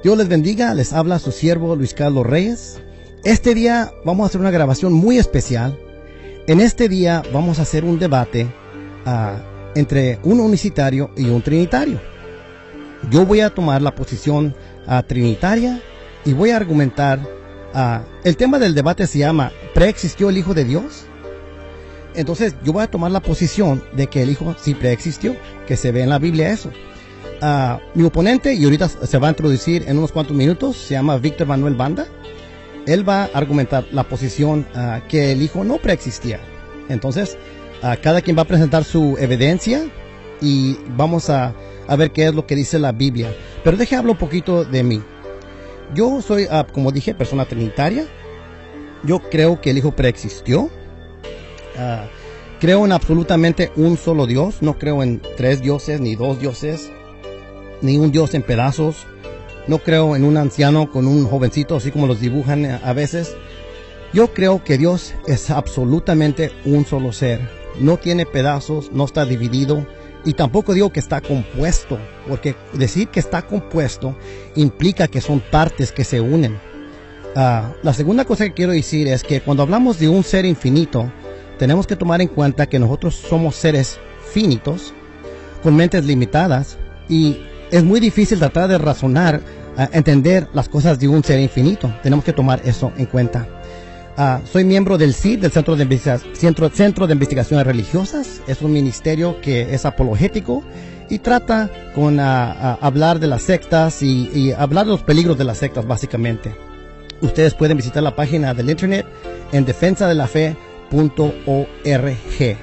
Dios les bendiga, les habla su siervo Luis Carlos Reyes. Este día vamos a hacer una grabación muy especial. En este día vamos a hacer un debate entre un unicitario y un trinitario. Yo voy a tomar la posición trinitaria y voy a argumentar. El tema del debate se llama ¿preexistió el Hijo de Dios? Entonces yo voy a tomar la posición de que el Hijo sí preexistió, que se ve en la Biblia eso. Mi oponente, y ahorita se va a introducir en unos cuantos minutos, se llama Víctor Manuel Banda. Él va a argumentar la posición que el Hijo no preexistía. Entonces, cada quien va a presentar su evidencia y vamos a ver qué es lo que dice la Biblia. Pero déjame hablar un poquito de mí. Yo soy, como dije, persona trinitaria. Yo creo que el Hijo preexistió. Creo en absolutamente un solo Dios. No creo en 3 dioses, ni 2 dioses, ni un Dios en pedazos. No creo en un anciano con un jovencito, así como los dibujan a veces. Yo creo que Dios es absolutamente un solo ser. No tiene pedazos, no está dividido. Y tampoco digo que está compuesto, porque decir que está compuesto implica que son partes que se unen. La segunda cosa que quiero decir es que cuando hablamos de un ser infinito, tenemos que tomar en cuenta que nosotros somos seres finitos, con mentes limitadas, y es muy difícil tratar de razonar, entender las cosas de un ser infinito. Tenemos que tomar eso en cuenta. Soy miembro del CID, del Centro de Investigaciones Religiosas. Es un ministerio que es apologético y trata con hablar de las sectas y hablar de los peligros de las sectas, básicamente. Ustedes pueden visitar la página del internet en defensadelafe.org.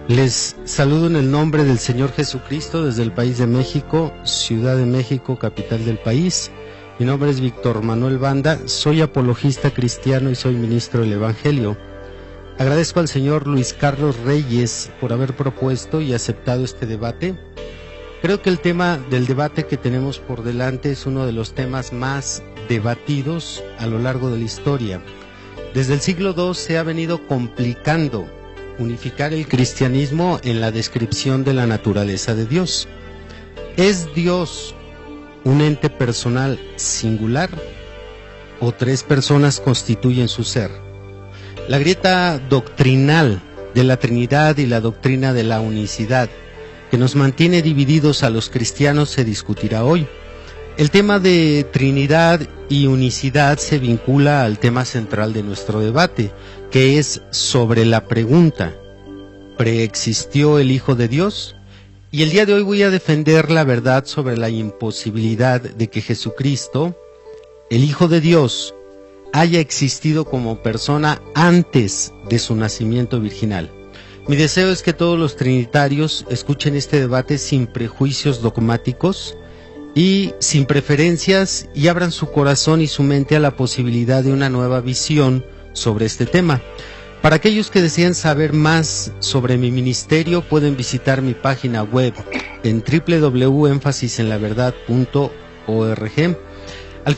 Les saludo en el nombre del Señor Jesucristo desde el país de México, Ciudad de México, capital del país. Mi nombre es Víctor Manuel Banda, soy apologista cristiano y soy ministro del Evangelio. Agradezco al señor Luis Carlos Reyes por haber propuesto y aceptado este debate. Creo que el tema del debate que tenemos por delante es uno de los temas más debatidos a lo largo de la historia. Desde el siglo II se ha venido complicando unificar el cristianismo en la descripción de la naturaleza de Dios. ¿Es Dios un ente personal singular o 3 personas constituyen su ser? La grieta doctrinal de la Trinidad y la doctrina de la unicidad que nos mantiene divididos a los cristianos se discutirá hoy. El tema de Trinidad y unicidad se vincula al tema central de nuestro debate, que es sobre la pregunta: ¿preexistió el Hijo de Dios? Y el día de hoy voy a defender la verdad sobre la imposibilidad de que Jesucristo, el Hijo de Dios, haya existido como persona antes de su nacimiento virginal. Mi deseo es que todos los trinitarios escuchen este debate sin prejuicios dogmáticos y sin preferencias, y abran su corazón y su mente a la posibilidad de una nueva visión sobre este tema. Para aquellos que deseen saber más sobre mi ministerio, pueden visitar mi página web en www.enfasisenlaverdad.org. Al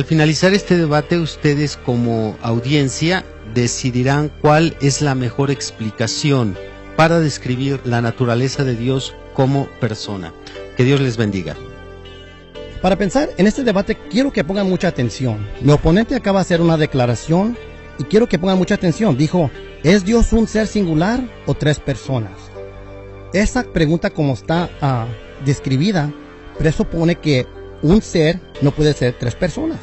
finalizar este debate, ustedes como audiencia decidirán cuál es la mejor explicación para describir la naturaleza de Dios como persona. Que Dios les bendiga. Para pensar en este debate, quiero que pongan mucha atención. Mi oponente acaba de hacer una declaración y quiero que pongan mucha atención. Dijo, ¿es Dios un ser singular o 3 personas? Esa pregunta, como está describida, presupone que un ser no puede ser 3 personas.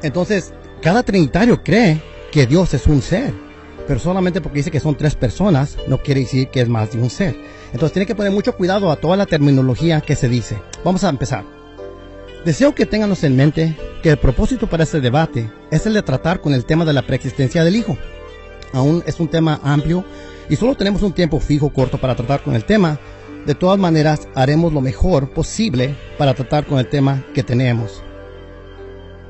Entonces, cada trinitario cree que Dios es un ser, pero solamente porque dice que son 3 personas, no quiere decir que es más de un ser. Entonces, tiene que poner mucho cuidado a toda la terminología que se dice. Vamos a empezar. Deseo que tengamos en mente que el propósito para este debate es el de tratar con el tema de la preexistencia del Hijo. Aún es un tema amplio y solo tenemos un tiempo fijo corto para tratar con el tema. De todas maneras, haremos lo mejor posible para tratar con el tema que tenemos.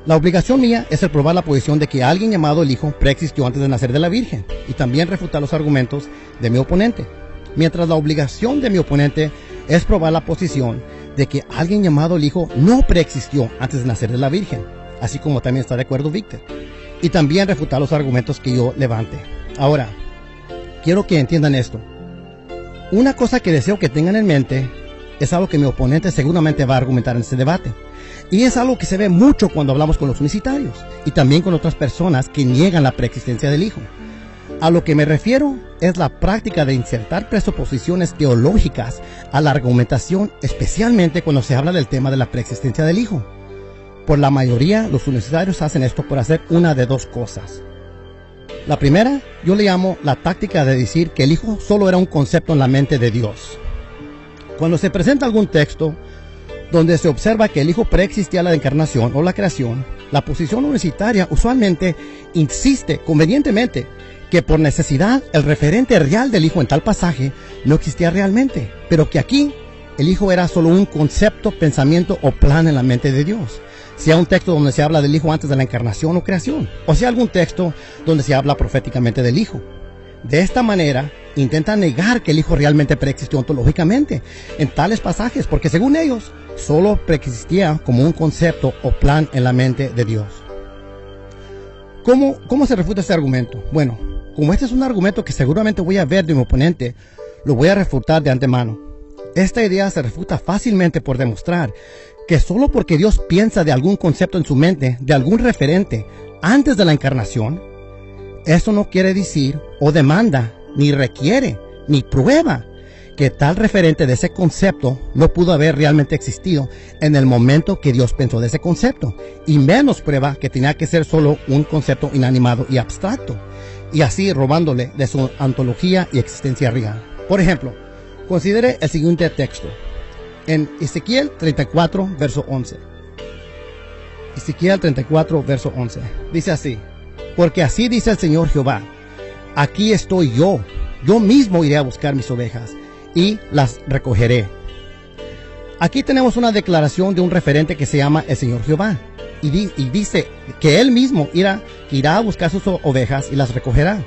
La obligación mía es el probar la posición de que alguien llamado el Hijo preexistió antes de nacer de la Virgen, y también refutar los argumentos de mi oponente. Mientras la obligación de mi oponente es probar la posición de que alguien llamado el Hijo no preexistió antes de nacer de la Virgen, así como también está de acuerdo Víctor, y también refutar los argumentos que yo levante. Ahora, quiero que entiendan esto. Una cosa que deseo que tengan en mente es algo que mi oponente seguramente va a argumentar en este debate. Y es algo que se ve mucho cuando hablamos con los unicitarios y también con otras personas que niegan la preexistencia del Hijo. A lo que me refiero es la práctica de insertar presuposiciones teológicas a la argumentación, especialmente cuando se habla del tema de la preexistencia del Hijo. Por la mayoría, los unicitarios hacen esto por hacer una de dos cosas. La primera, yo le llamo la táctica de decir que el Hijo solo era un concepto en la mente de Dios. Cuando se presenta algún texto donde se observa que el Hijo preexistía a la encarnación o la creación, la posición unicitaria usualmente insiste convenientemente que por necesidad el referente real del Hijo en tal pasaje no existía realmente, pero que aquí el Hijo era solo un concepto, pensamiento o plan en la mente de Dios. Sea un texto donde se habla del Hijo antes de la encarnación o creación, o sea algún texto donde se habla proféticamente del Hijo. De esta manera, intentan negar que el Hijo realmente preexistió ontológicamente en tales pasajes, porque según ellos, solo preexistía como un concepto o plan en la mente de Dios. ¿Cómo se refuta este argumento? Bueno, como este es un argumento que seguramente voy a ver de mi oponente, lo voy a refutar de antemano. Esta idea se refuta fácilmente por demostrar que solo porque Dios piensa de algún concepto en su mente, de algún referente, antes de la encarnación, eso no quiere decir o demanda, ni requiere, ni prueba que tal referente de ese concepto no pudo haber realmente existido en el momento que Dios pensó de ese concepto, y menos prueba que tenía que ser solo un concepto inanimado y abstracto, y así robándole de su ontología y existencia real. Por ejemplo, considere el siguiente texto, en Ezequiel 34, verso 11. Ezequiel 34, verso 11. Dice así: porque así dice el Señor Jehová, aquí estoy yo mismo iré a buscar mis ovejas y las recogeré. Aquí tenemos una declaración de un referente que se llama el Señor Jehová, y dice que Él mismo irá a buscar sus ovejas y las recogerá.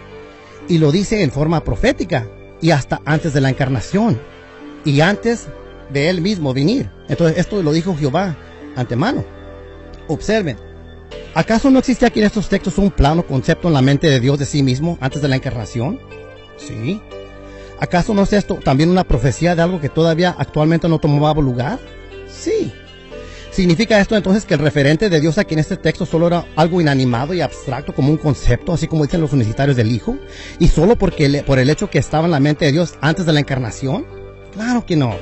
Y lo dice en forma profética, y hasta antes de la encarnación, y antes de Él mismo venir. Entonces esto lo dijo Jehová antemano. Observen, ¿acaso no existía aquí en estos textos un plano concepto en la mente de Dios de sí mismo antes de la encarnación? Sí. ¿Acaso no es esto también una profecía de algo que todavía actualmente no tomaba lugar? Sí. ¿Significa esto entonces que el referente de Dios aquí en este texto solo era algo inanimado y abstracto como un concepto, así como dicen los unicitarios del Hijo? ¿Y solo por el hecho que estaba en la mente de Dios antes de la encarnación? Claro que no.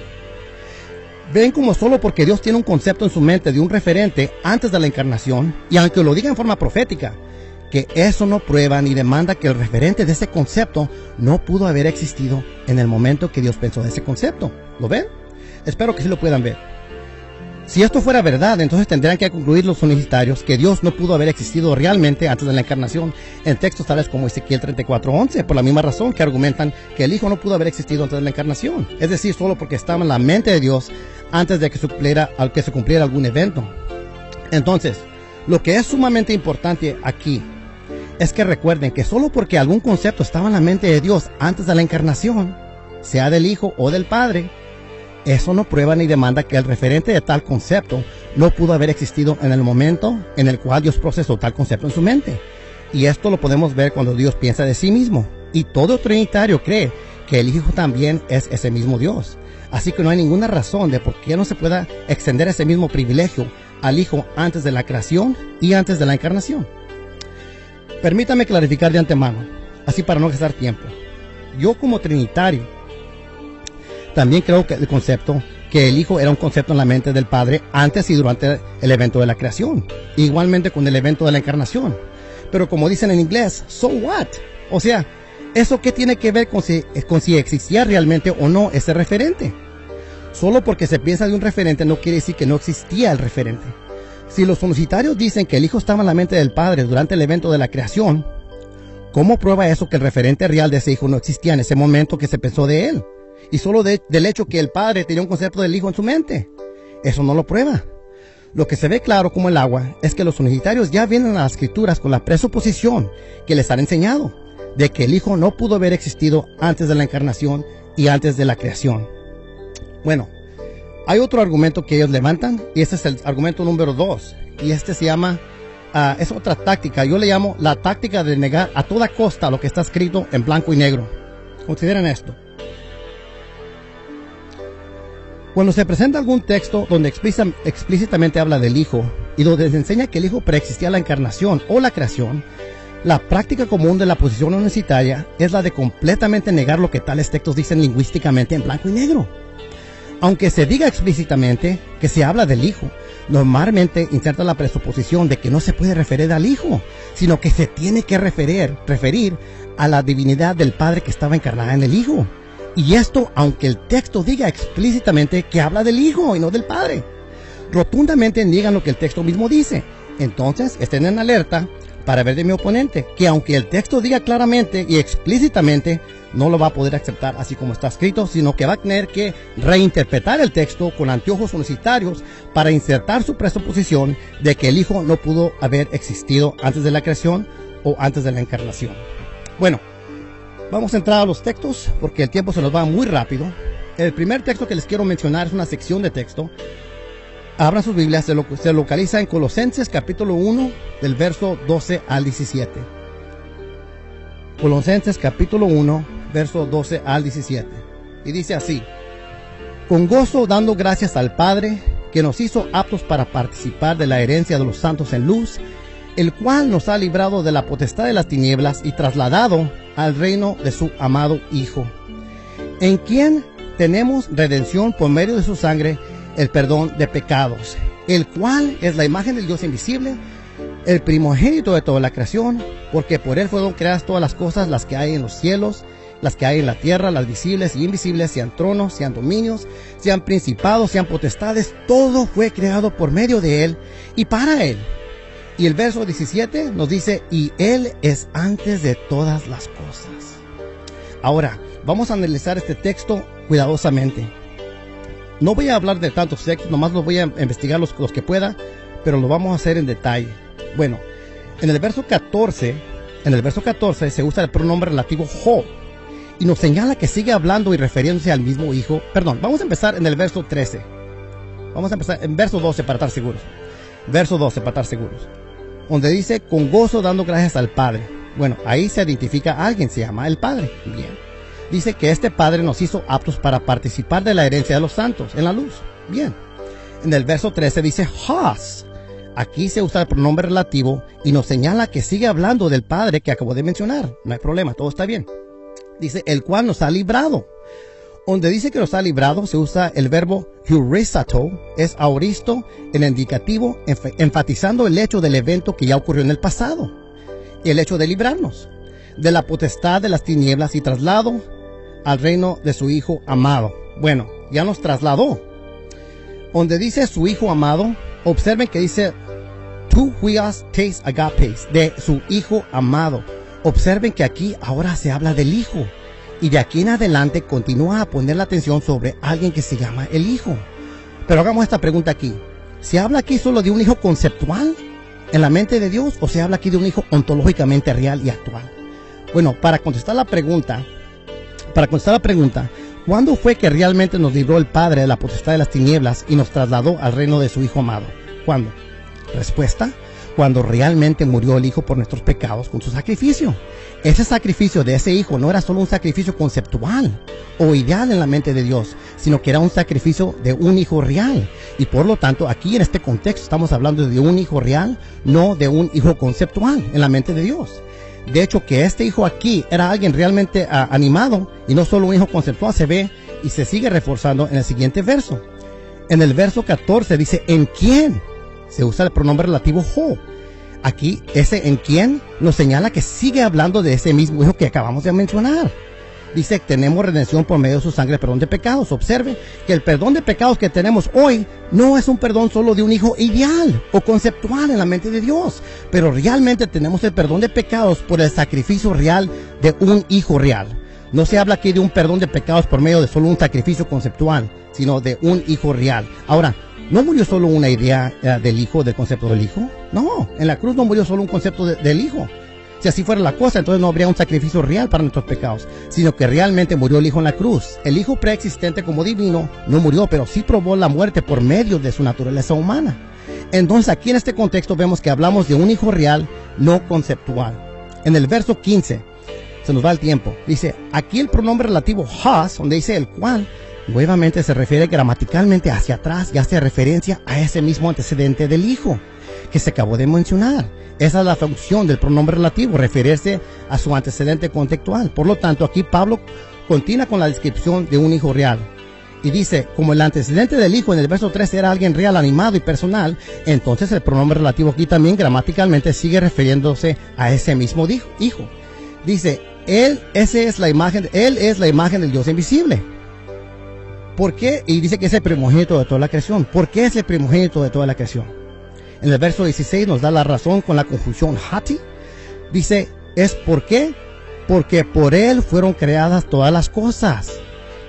Ven como solo porque Dios tiene un concepto en su mente de un referente antes de la encarnación, y aunque lo diga en forma profética, que eso no prueba ni demanda que el referente de ese concepto no pudo haber existido en el momento que Dios pensó de ese concepto. ¿Lo ven? Espero que sí lo puedan ver. Si esto fuera verdad, entonces tendrían que concluir los unicitarios que Dios no pudo haber existido realmente antes de la encarnación en textos tales como Ezequiel 34:11, por la misma razón que argumentan que el Hijo no pudo haber existido antes de la encarnación, es decir, solo porque estaba en la mente de Dios antes de que se cumpliera algún evento. Entonces, lo que es sumamente importante aquí es que recuerden que solo porque algún concepto estaba en la mente de Dios antes de la encarnación, sea del Hijo o del Padre, eso no prueba ni demanda que el referente de tal concepto no pudo haber existido en el momento en el cual Dios procesó tal concepto en su mente. Y esto lo podemos ver cuando Dios piensa de sí mismo. Y todo trinitario cree que el Hijo también es ese mismo Dios. Así que no hay ninguna razón de por qué no se pueda extender ese mismo privilegio al Hijo antes de la creación y antes de la encarnación. Permítame clarificar de antemano, así para no gastar tiempo. Yo como trinitario también creo que el Hijo era un concepto en la mente del Padre antes y durante el evento de la creación, igualmente con el evento de la encarnación. Pero como dicen en inglés, so what? O sea, ¿eso qué tiene que ver con si existía realmente o no ese referente? Solo porque se piensa de un referente no quiere decir que no existía el referente. Si los unicitarios dicen que el Hijo estaba en la mente del Padre durante el evento de la creación, ¿cómo prueba eso que el referente real de ese Hijo no existía en ese momento que se pensó de Él? Y solo del hecho que el Padre tenía un concepto del Hijo en su mente. Eso no lo prueba. Lo que se ve claro como el agua es que los unicitarios ya vienen a las Escrituras con la presuposición que les han enseñado de que el Hijo no pudo haber existido antes de la encarnación y antes de la creación. Bueno, hay otro argumento que ellos levantan, y este es el argumento número 2, y este se llama, es otra táctica, yo le llamo la táctica de negar a toda costa lo que está escrito en blanco y negro. Consideren esto. Cuando se presenta algún texto donde explícitamente habla del Hijo y donde se enseña que el Hijo preexistía la encarnación o la creación, la práctica común de la posición universitaria es la de completamente negar lo que tales textos dicen lingüísticamente en blanco y negro. Aunque se diga explícitamente que se habla del Hijo, normalmente inserta la presuposición de que no se puede referir al Hijo, sino que se tiene que referir a la divinidad del Padre que estaba encarnada en el Hijo. Y esto aunque el texto diga explícitamente que habla del Hijo y no del Padre. Rotundamente niegan lo que el texto mismo dice. Entonces estén en alerta para ver de mi oponente, que aunque el texto diga claramente y explícitamente, no lo va a poder aceptar así como está escrito, sino que va a tener que reinterpretar el texto con anteojos universitarios para insertar su presuposición de que el Hijo no pudo haber existido antes de la creación o antes de la encarnación. Bueno, vamos a entrar a los textos porque el tiempo se nos va muy rápido. El primer texto que les quiero mencionar es una sección de texto. Abran sus Biblias, se localiza en Colosenses capítulo 1 del verso 12 al 17. Colosenses capítulo 1, verso 12 al 17. Y dice así: con gozo dando gracias al Padre, que nos hizo aptos para participar de la herencia de los santos en luz, el cual nos ha librado de la potestad de las tinieblas y trasladado al reino de su amado Hijo, en quien tenemos redención por medio de su sangre, el perdón de pecados, el cual es la imagen del Dios invisible, el primogénito de toda la creación, porque por él fueron creadas todas las cosas, las que hay en los cielos, las que hay en la tierra, las visibles y invisibles, sean tronos, sean dominios, sean principados, sean potestades, todo fue creado por medio de él y para él. Y el verso 17 nos dice, y él es antes de todas las cosas. Ahora, vamos a analizar este texto cuidadosamente. No voy a hablar de tantos textos, nomás los voy a investigar los que pueda, pero lo vamos a hacer en detalle. Bueno, en el verso 14 se usa el pronombre relativo ho, y nos señala que sigue hablando y refiriéndose al mismo Hijo. Perdón, vamos a empezar en el verso 13. Vamos a empezar en verso 12 para estar seguros. Verso 12 para estar seguros. Donde dice, con gozo dando gracias al Padre. Bueno, ahí se identifica a alguien, se llama el Padre. Bien. Dice que este Padre nos hizo aptos para participar de la herencia de los santos en la luz. Bien. En el verso 13 dice has. Aquí se usa el pronombre relativo y nos señala que sigue hablando del Padre que acabo de mencionar. No hay problema, todo está bien. Dice, el cual nos ha librado. Donde dice que nos ha librado, se usa el verbo eurisato, es aoristo, el indicativo, enfatizando el hecho del evento que ya ocurrió en el pasado. Y el hecho de librarnos de la potestad de las tinieblas y traslado al reino de su Hijo amado. Bueno, ya nos trasladó. Donde dice su Hijo amado, observen que dice tu huias teis agapes, de su Hijo amado. Observen que aquí ahora se habla del Hijo. Y de aquí en adelante continúa a poner la atención sobre alguien que se llama el Hijo. Pero hagamos esta pregunta aquí. ¿Se habla aquí solo de un Hijo conceptual en la mente de Dios o se habla aquí de un Hijo ontológicamente real y actual? Bueno, para contestar la pregunta, ¿cuándo fue que realmente nos libró el Padre de la potestad de las tinieblas y nos trasladó al reino de su Hijo amado? ¿Cuándo? Respuesta: cuando realmente murió el Hijo por nuestros pecados con su sacrificio. Ese sacrificio de ese Hijo no era solo un sacrificio conceptual o ideal en la mente de Dios, sino que era un sacrificio de un Hijo real. Y por lo tanto, aquí en este contexto estamos hablando de un Hijo real, no de un Hijo conceptual en la mente de Dios. De hecho, que este Hijo aquí era alguien realmente animado y no solo un Hijo conceptual, se ve y se sigue reforzando en el siguiente verso. En el verso 14 dice, ¿en quién? Se usa el pronombre relativo ho. Aquí, ese en quién nos señala que sigue hablando de ese mismo Hijo que acabamos de mencionar. Dice, tenemos redención por medio de su sangre, perdón de pecados. Observe que el perdón de pecados que tenemos hoy no es un perdón solo de un Hijo ideal o conceptual en la mente de Dios, pero realmente tenemos el perdón de pecados por el sacrificio real de un Hijo real. No se habla aquí de un perdón de pecados por medio de solo un sacrificio conceptual, sino de un Hijo real. Ahora, ¿no murió solo una idea del Hijo, del concepto del Hijo? No, en la cruz no murió solo un concepto del Hijo. Si así fuera la cosa, entonces no habría un sacrificio real para nuestros pecados, sino que realmente murió el Hijo en la cruz. El Hijo preexistente como divino no murió, pero sí probó la muerte por medio de su naturaleza humana. Entonces aquí en este contexto vemos que hablamos de un Hijo real, no conceptual. En el verso 15, se nos va el tiempo, dice, aquí el pronombre relativo has, donde dice el cual, nuevamente se refiere gramaticalmente hacia atrás y hace referencia a ese mismo antecedente del hijo que se acabó de mencionar. Esa es la función del pronombre relativo, referirse a su antecedente contextual. Por lo tanto, aquí Pablo continúa con la descripción de un hijo real. Y dice, como el antecedente del hijo en el verso 13 era alguien real, animado y personal, entonces el pronombre relativo aquí también gramaticalmente sigue refiriéndose a ese mismo hijo. Dice, él es la imagen del Dios invisible. ¿Por qué? Y dice que es el primogénito de toda la creación. ¿Por qué es el primogénito de toda la creación? En el verso 16 nos da la razón con la conjunción hati. Dice, ¿es por qué? Porque por él fueron creadas todas las cosas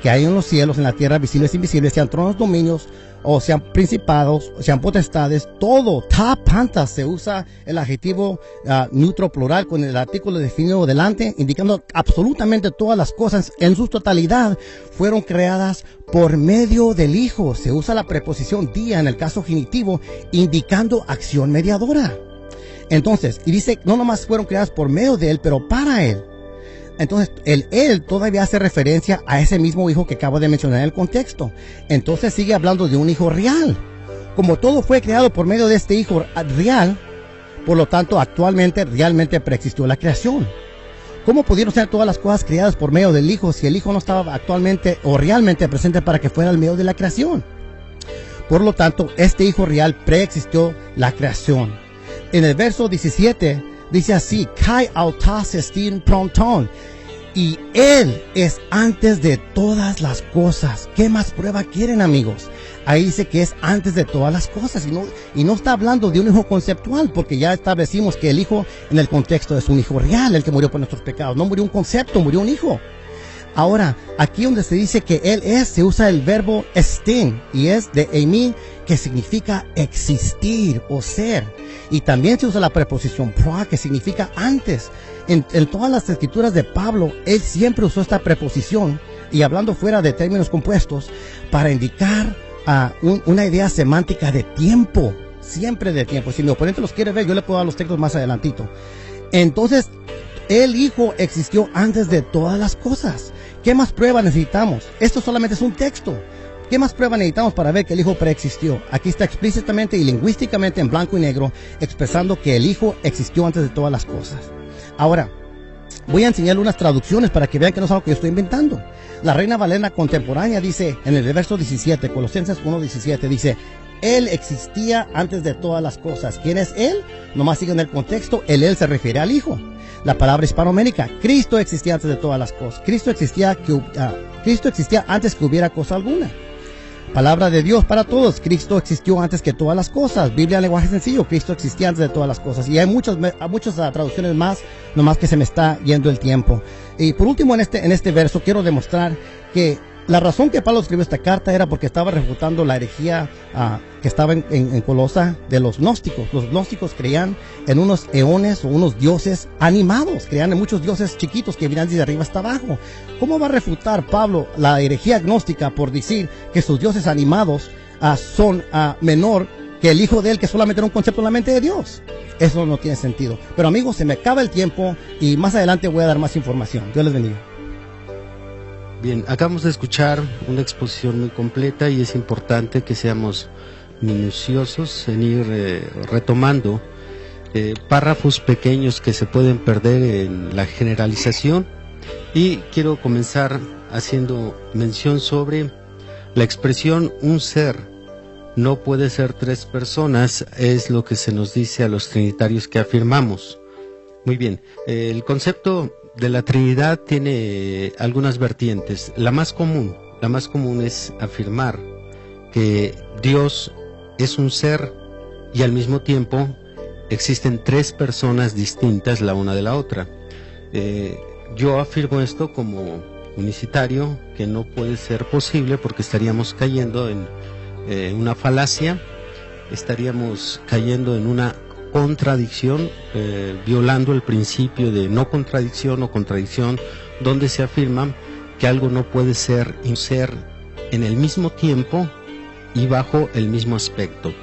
que hay en los cielos, en la tierra, visibles e invisibles, sean tronos, dominios, o sean principados, o sean potestades, todo, ta panta, se usa el adjetivo neutro plural con el artículo definido delante, indicando absolutamente todas las cosas en su totalidad fueron creadas por medio del Hijo. Se usa la preposición día en el caso genitivo, indicando acción mediadora. Entonces, y dice, no nomás fueron creadas por medio de él, pero para él. Entonces, él todavía hace referencia a ese mismo hijo que acabo de mencionar en el contexto. Entonces sigue hablando de un hijo real. Como todo fue creado por medio de este hijo real, por lo tanto, actualmente, realmente preexistió la creación. ¿Cómo pudieron ser todas las cosas creadas por medio del hijo si el hijo no estaba actualmente o realmente presente para que fuera el medio de la creación? Por lo tanto, este hijo real preexistió la creación. En el verso 17, dice así, kai autas estin pronton, y él es antes de todas las cosas. ¿Qué más prueba quieren, amigos? Ahí dice que es antes de todas las cosas y no está hablando de un hijo conceptual, porque ya establecimos que el hijo en el contexto es un hijo real, el que murió por nuestros pecados. No murió un concepto, murió un hijo. Ahora, aquí donde se dice que él es, se usa el verbo estin, y es de eimi, que significa existir o ser. Y también se usa la preposición proa, que significa antes. En todas las escrituras de Pablo, él siempre usó esta preposición, y hablando fuera de términos compuestos, para indicar una idea semántica de tiempo, siempre de tiempo. Si mi oponente los quiere ver, yo le puedo dar los textos más adelantito. Entonces, el Hijo existió antes de todas las cosas. ¿Qué más prueba necesitamos? Esto solamente es un texto. ¿Qué más prueba necesitamos para ver que el Hijo preexistió? Aquí está explícitamente y lingüísticamente en blanco y negro expresando que el Hijo existió antes de todas las cosas. Ahora, voy a enseñarle unas traducciones para que vean que no es algo que yo estoy inventando. La Reina Valera contemporánea dice en el verso 17, Colosenses 1:17, dice, Él existía antes de todas las cosas. ¿Quién es Él? Nomás sigue en el contexto, Él se refiere al Hijo. La palabra hispanoamérica, Cristo existía antes de todas las cosas. Cristo existía antes que hubiera cosa alguna. Palabra de Dios para todos, Cristo existió antes que todas las cosas. Biblia en lenguaje sencillo, Cristo existía antes de todas las cosas. Y hay muchas traducciones más, nomás que se me está yendo el tiempo. Y por último, en este verso quiero demostrar que la razón que Pablo escribió esta carta era porque estaba refutando la herejía que estaba en Colosa de los gnósticos. Los gnósticos creían en unos eones o unos dioses animados, creían en muchos dioses chiquitos que miran desde arriba hasta abajo. ¿Cómo va a refutar Pablo la herejía gnóstica por decir que sus dioses animados son menor que el Hijo de él, que solamente era un concepto en la mente de Dios? Eso no tiene sentido. Pero amigos, se me acaba el tiempo y más adelante voy a dar más información. Dios les bendiga. Bien, acabamos de escuchar una exposición muy completa y es importante que seamos minuciosos en ir retomando párrafos pequeños que se pueden perder en la generalización. Y quiero comenzar haciendo mención sobre la expresión un ser. No puede ser tres personas, es lo que se nos dice a los trinitarios que afirmamos. Muy bien, el concepto de la Trinidad tiene algunas vertientes. La más común es afirmar que Dios es un ser y al mismo tiempo existen tres personas distintas la una de la otra. Yo afirmo esto como unicitario, que no puede ser posible porque estaríamos cayendo en una falacia, estaríamos cayendo en una contradicción, violando el principio de no contradicción o contradicción, donde se afirma que algo no puede ser un ser en el mismo tiempo y bajo el mismo aspecto.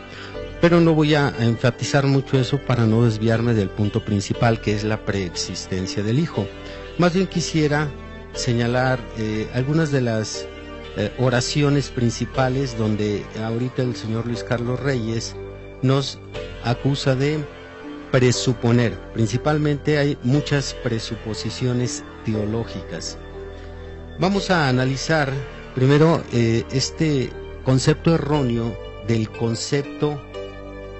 Pero no voy a enfatizar mucho eso para no desviarme del punto principal, que es la preexistencia del Hijo. Más bien quisiera señalar algunas de las oraciones principales donde ahorita el señor Luis Carlos Reyes nos acusa de presuponer. Principalmente hay muchas presuposiciones teológicas. Vamos a analizar primero este concepto erróneo del concepto,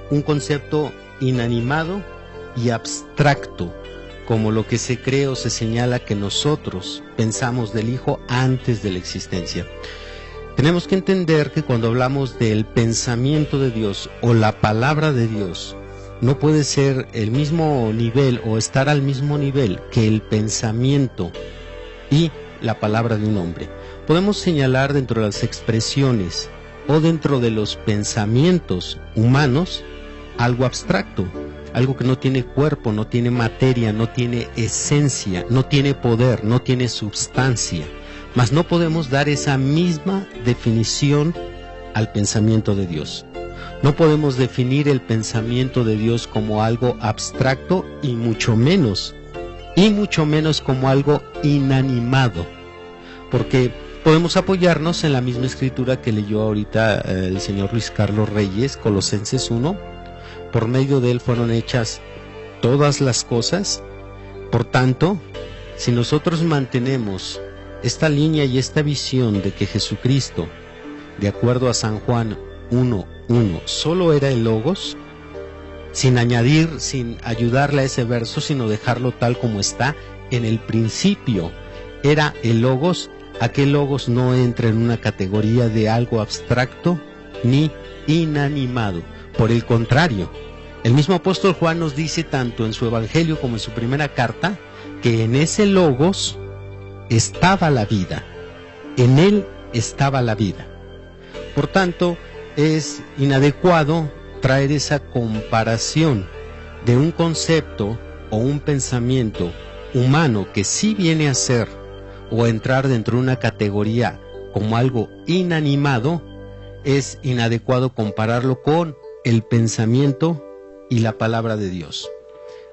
un concepto inanimado y abstracto, como lo que se cree o se señala que nosotros pensamos del Hijo antes de la existencia. Tenemos que entender que cuando hablamos del pensamiento de Dios o la palabra de Dios, no puede ser el mismo nivel o estar al mismo nivel que el pensamiento y la palabra de un hombre. Podemos señalar dentro de las expresiones o dentro de los pensamientos humanos algo abstracto, algo que no tiene cuerpo, no tiene materia, no tiene esencia, no tiene poder, no tiene substancia. Mas no podemos dar esa misma definición al pensamiento de Dios. No podemos definir el pensamiento de Dios como algo abstracto y mucho menos como algo inanimado, porque podemos apoyarnos en la misma escritura que leyó ahorita el señor Luis Carlos Reyes, Colosenses 1, por medio de él fueron hechas todas las cosas. Por tanto, si nosotros mantenemos esta línea y esta visión de que Jesucristo, de acuerdo a San Juan 1:1, solo era el Logos, sin añadir, sin ayudarle a ese verso, sino dejarlo tal como está, en el principio era el Logos, aquel Logos no entra en una categoría de algo abstracto ni inanimado. Por el contrario, el mismo apóstol Juan nos dice tanto en su evangelio como en su primera carta, que en ese Logos estaba la vida, en él estaba la vida. Por tanto, es inadecuado traer esa comparación de un concepto o un pensamiento humano que sí viene a ser o a entrar dentro de una categoría como algo inanimado. Es inadecuado compararlo con el pensamiento y la palabra de Dios.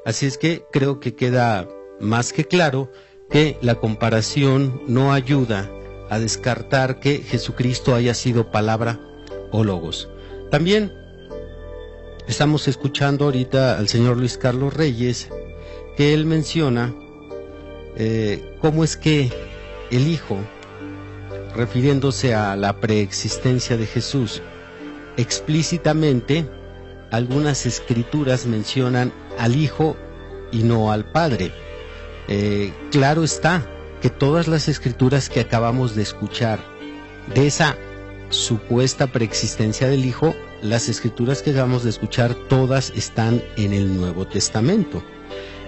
Así es que creo que queda más que claro que la comparación no ayuda a descartar que Jesucristo haya sido palabra o logos. También estamos escuchando ahorita al señor Luis Carlos Reyes, que él menciona cómo es que el Hijo, refiriéndose a la preexistencia de Jesús, explícitamente algunas escrituras mencionan al Hijo y no al Padre. Claro está que todas las escrituras que acabamos de escuchar de esa supuesta preexistencia del Hijo, las escrituras que acabamos de escuchar todas están en el Nuevo Testamento.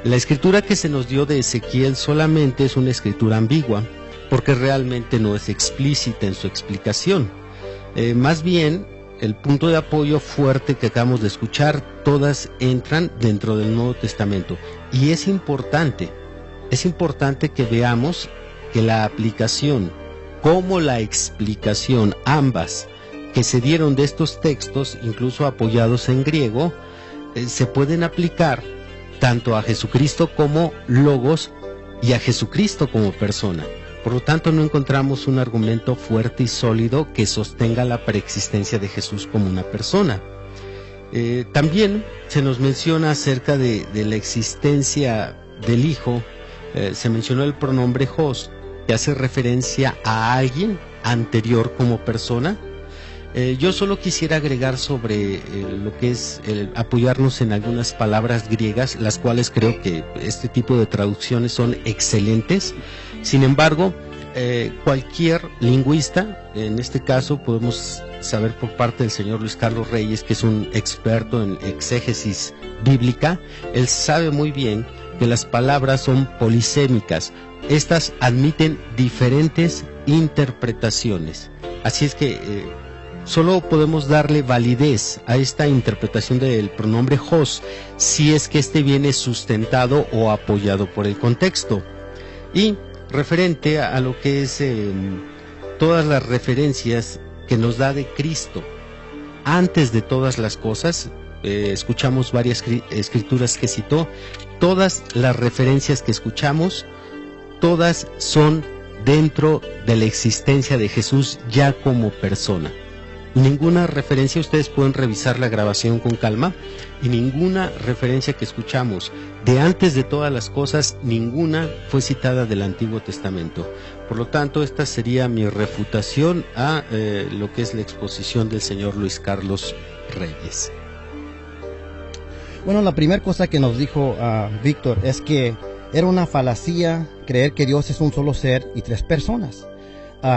La escritura que se nos dio de Ezequiel solamente es una escritura ambigua, porque realmente no es explícita en su explicación. Más bien, el punto de apoyo fuerte que acabamos de escuchar, todas entran dentro del Nuevo Testamento. Y es importante que veamos que la aplicación como la explicación, ambas que se dieron de estos textos, incluso apoyados en griego, se pueden aplicar tanto a Jesucristo como Logos y a Jesucristo como persona. Por lo tanto, no encontramos un argumento fuerte y sólido que sostenga la preexistencia de Jesús como una persona. También se nos menciona acerca de la existencia del Hijo, se mencionó el pronombre Hos, que hace referencia a alguien anterior como persona. Yo solo quisiera agregar sobre lo que es apoyarnos en algunas palabras griegas, las cuales creo que este tipo de traducciones son excelentes. Sin embargo, cualquier lingüista, en este caso podemos saber por parte del señor Luis Carlos Reyes, que es un experto en exégesis bíblica, él sabe muy bien que las palabras son polisémicas. Estas admiten diferentes interpretaciones. Así es que solo podemos darle validez a esta interpretación del pronombre Hos si es que este viene sustentado o apoyado por el contexto. Y referente a lo que es todas las referencias que nos da de Cristo antes de todas las cosas, escuchamos varias escrituras que citó. Todas las referencias que escuchamos, todas son dentro de la existencia de Jesús ya como persona. Ninguna referencia, ustedes pueden revisar la grabación con calma, y ninguna referencia que escuchamos de antes de todas las cosas, ninguna fue citada del Antiguo Testamento. Por lo tanto, esta sería mi refutación a lo que es la exposición del señor Luis Carlos Reyes. Bueno, la primera cosa que nos dijo Víctor es que era una falacia creer que Dios es un solo ser y tres personas.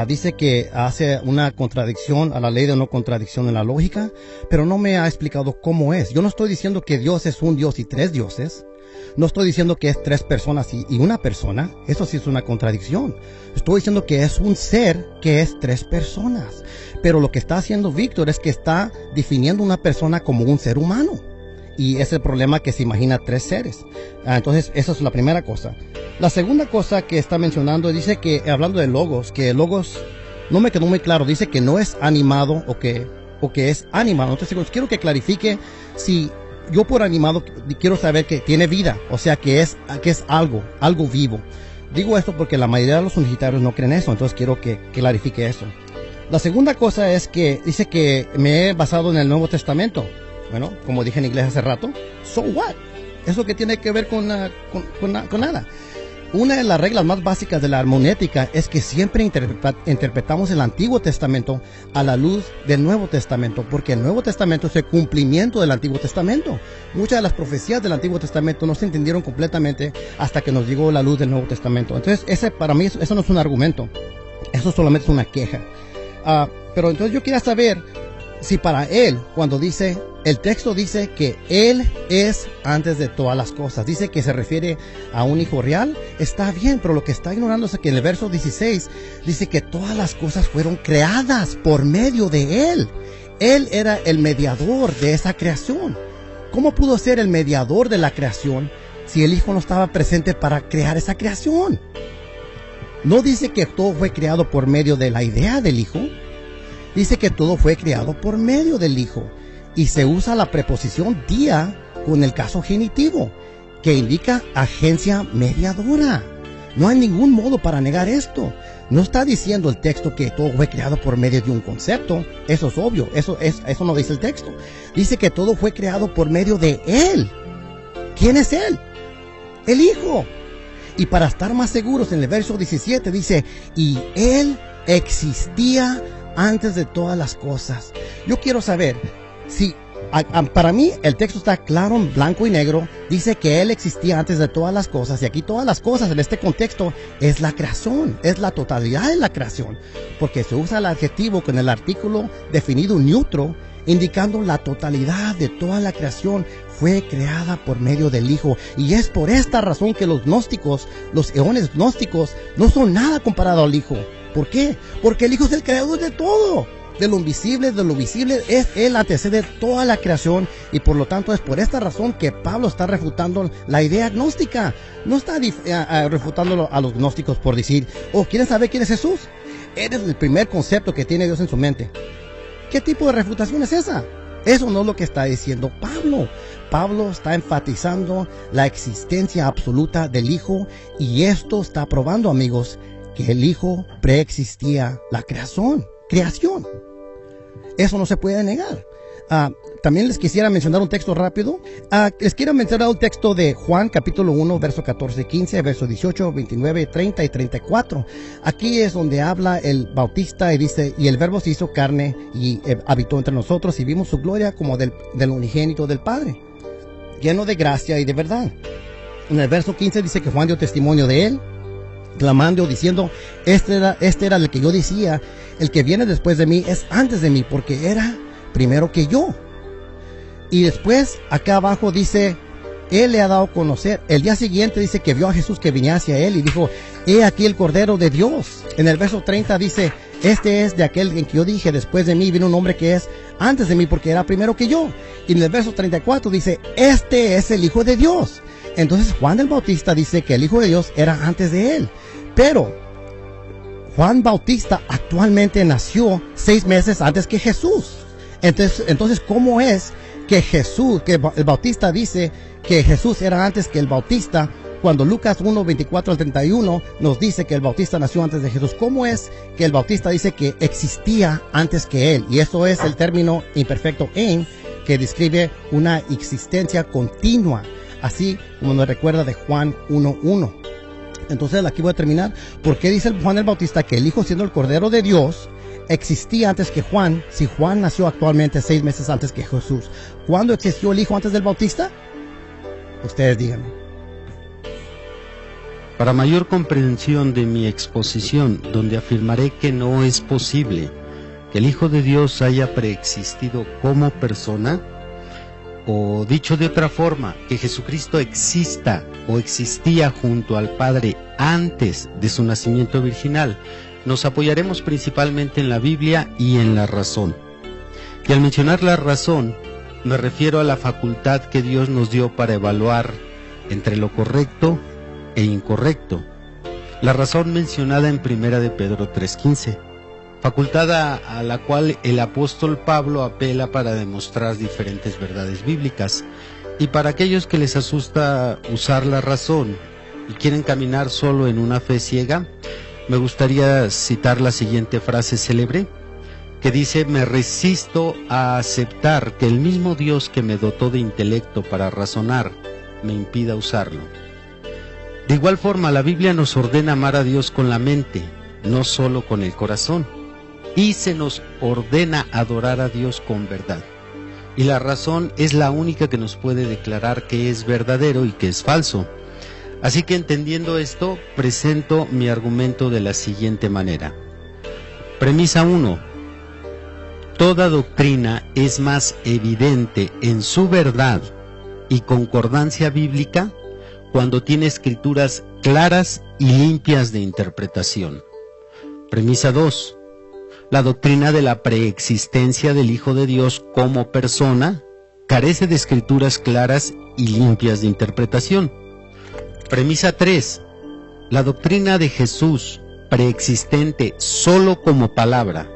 Dice que hace una contradicción a la ley de no contradicción en la lógica, pero no me ha explicado cómo es. Yo no estoy diciendo que Dios es un Dios y tres dioses. No estoy diciendo que es tres personas y una persona. Eso sí es una contradicción. Estoy diciendo que es un ser que es tres personas. Pero lo que está haciendo Víctor es que está definiendo una persona como un ser humano. Y es el problema, que se imagina tres seres. Entonces, esa es la primera cosa. La segunda cosa que está mencionando, dice que, hablando de logos, que el logos no me quedó muy claro. Dice que no es animado o que es animado. Entonces, quiero que clarifique si yo por animado quiero saber que tiene vida, o sea, que es algo vivo. Digo esto porque la mayoría de los unitarios no creen eso, entonces quiero que clarifique eso. La segunda cosa es que dice que me he basado en el Nuevo Testamento. Bueno, como dije en inglés hace rato, so what? ¿Eso que tiene que ver con nada? Una de las reglas más básicas de la hermenéutica es que siempre interpretamos el Antiguo Testamento a la luz del Nuevo Testamento, porque el Nuevo Testamento es el cumplimiento del Antiguo Testamento. Muchas de las profecías del Antiguo Testamento no se entendieron completamente hasta que nos llegó la luz del Nuevo Testamento. Entonces, para mí, eso no es un argumento. Eso solamente es una queja. Pero entonces yo quería saber si para él, cuando dice, el texto dice que él es antes de todas las cosas, dice que se refiere a un hijo real, está bien, pero lo que está ignorando es que en el verso 16 dice que todas las cosas fueron creadas por medio de él. Él era el mediador de esa creación. ¿Cómo pudo ser el mediador de la creación si el hijo no estaba presente para crear esa creación? No dice que todo fue creado por medio de la idea del hijo. Dice que todo fue creado por medio del Hijo. Y se usa la preposición día con el caso genitivo, que indica agencia mediadora. No hay ningún modo para negar esto. No está diciendo el texto que todo fue creado por medio de un concepto. Eso es obvio. Eso no dice el texto. Dice que todo fue creado por medio de Él. ¿Quién es Él? El Hijo. Y para estar más seguros, en el verso 17 dice, y Él existía antes de todas las cosas. Yo quiero saber si para mí el texto está claro, en blanco y negro. Dice que Él existía antes de todas las cosas, y aquí todas las cosas en este contexto es la creación, es la totalidad de la creación, porque se usa el adjetivo con el artículo definido neutro, indicando la totalidad de toda la creación fue creada por medio del Hijo. Y es por esta razón que los gnósticos, los eones gnósticos, no son nada comparado al Hijo. ¿Por qué? Porque el Hijo es el creador de todo. De lo invisible, de lo visible, es Él, antecede toda la creación. Y por lo tanto es por esta razón que Pablo está refutando la idea gnóstica. No está refutándolo a los gnósticos por decir, ¿quieren saber quién es Jesús? Eres el primer concepto que tiene Dios en su mente. ¿Qué tipo de refutación es esa? Eso no es lo que está diciendo Pablo. Pablo está enfatizando la existencia absoluta del Hijo, y esto está probando, amigos, que el Hijo preexistía la creación. Eso no se puede negar. También les quisiera mencionar un texto rápido. Les quiero mencionar un texto de Juan, capítulo 1, verso 14, 15, verso 18, 29, 30 y 34. Aquí es donde habla el Bautista y dice, y el Verbo se hizo carne y habitó entre nosotros, y vimos su gloria como del unigénito del Padre, lleno de gracia y de verdad. En el verso 15 dice que Juan dio testimonio de él, clamando, diciendo, este era el que yo decía, el que viene después de mí es antes de mí, porque era primero que yo. Y después, acá abajo dice, Él le ha dado a conocer. El día siguiente dice que vio a Jesús que venía hacia Él, y dijo, he aquí el Cordero de Dios. En el verso 30 dice, este es de aquel en que yo dije, después de mí vino un hombre que es antes de mí, porque era primero que yo. Y en el verso 34 dice, este es el Hijo de Dios. Entonces Juan el Bautista dice que el Hijo de Dios era antes de él. Pero Juan Bautista actualmente nació 6 meses antes que Jesús. Entonces, ¿cómo es que el Bautista dice que Jesús era antes que el Bautista, cuando Lucas 1, 24 al 31 nos dice que el Bautista nació antes de Jesús, ¿cómo es que el Bautista dice que existía antes que él? Y eso es el término imperfecto en, que describe una existencia continua, así como nos recuerda de Juan 1:1. Entonces aquí voy a terminar. ¿Por qué dice Juan el Bautista que el Hijo, siendo el Cordero de Dios, existía antes que Juan, si Juan nació actualmente 6 meses antes que Jesús? ¿Cuándo existió el Hijo antes del Bautista? Ustedes díganme. Para mayor comprensión de mi exposición, donde afirmaré que no es posible que el Hijo de Dios haya preexistido como persona, o dicho de otra forma, que Jesucristo exista o existía junto al Padre antes de su nacimiento virginal, nos apoyaremos principalmente en la Biblia y en la razón. Y al mencionar la razón, me refiero a la facultad que Dios nos dio para evaluar entre lo correcto e incorrecto. La razón mencionada en 1 de Pedro 3:15, facultad a la cual el apóstol Pablo apela para demostrar diferentes verdades bíblicas. Y para aquellos que les asusta usar la razón y quieren caminar solo en una fe ciega, me gustaría citar la siguiente frase célebre que dice: me resisto a aceptar que el mismo Dios que me dotó de intelecto para razonar me impida usarlo. De igual forma, la Biblia nos ordena amar a Dios con la mente, no solo con el corazón, y se nos ordena adorar a Dios con verdad. Y la razón es la única que nos puede declarar que es verdadero y que es falso. Así que, entendiendo esto, presento mi argumento de la siguiente manera. Premisa 1. Toda doctrina es más evidente en su verdad y concordancia bíblica cuando tiene escrituras claras y limpias de interpretación. Premisa 2. La doctrina de la preexistencia del Hijo de Dios como persona carece de escrituras claras y limpias de interpretación. Premisa 3. La doctrina de Jesús preexistente solo como palabra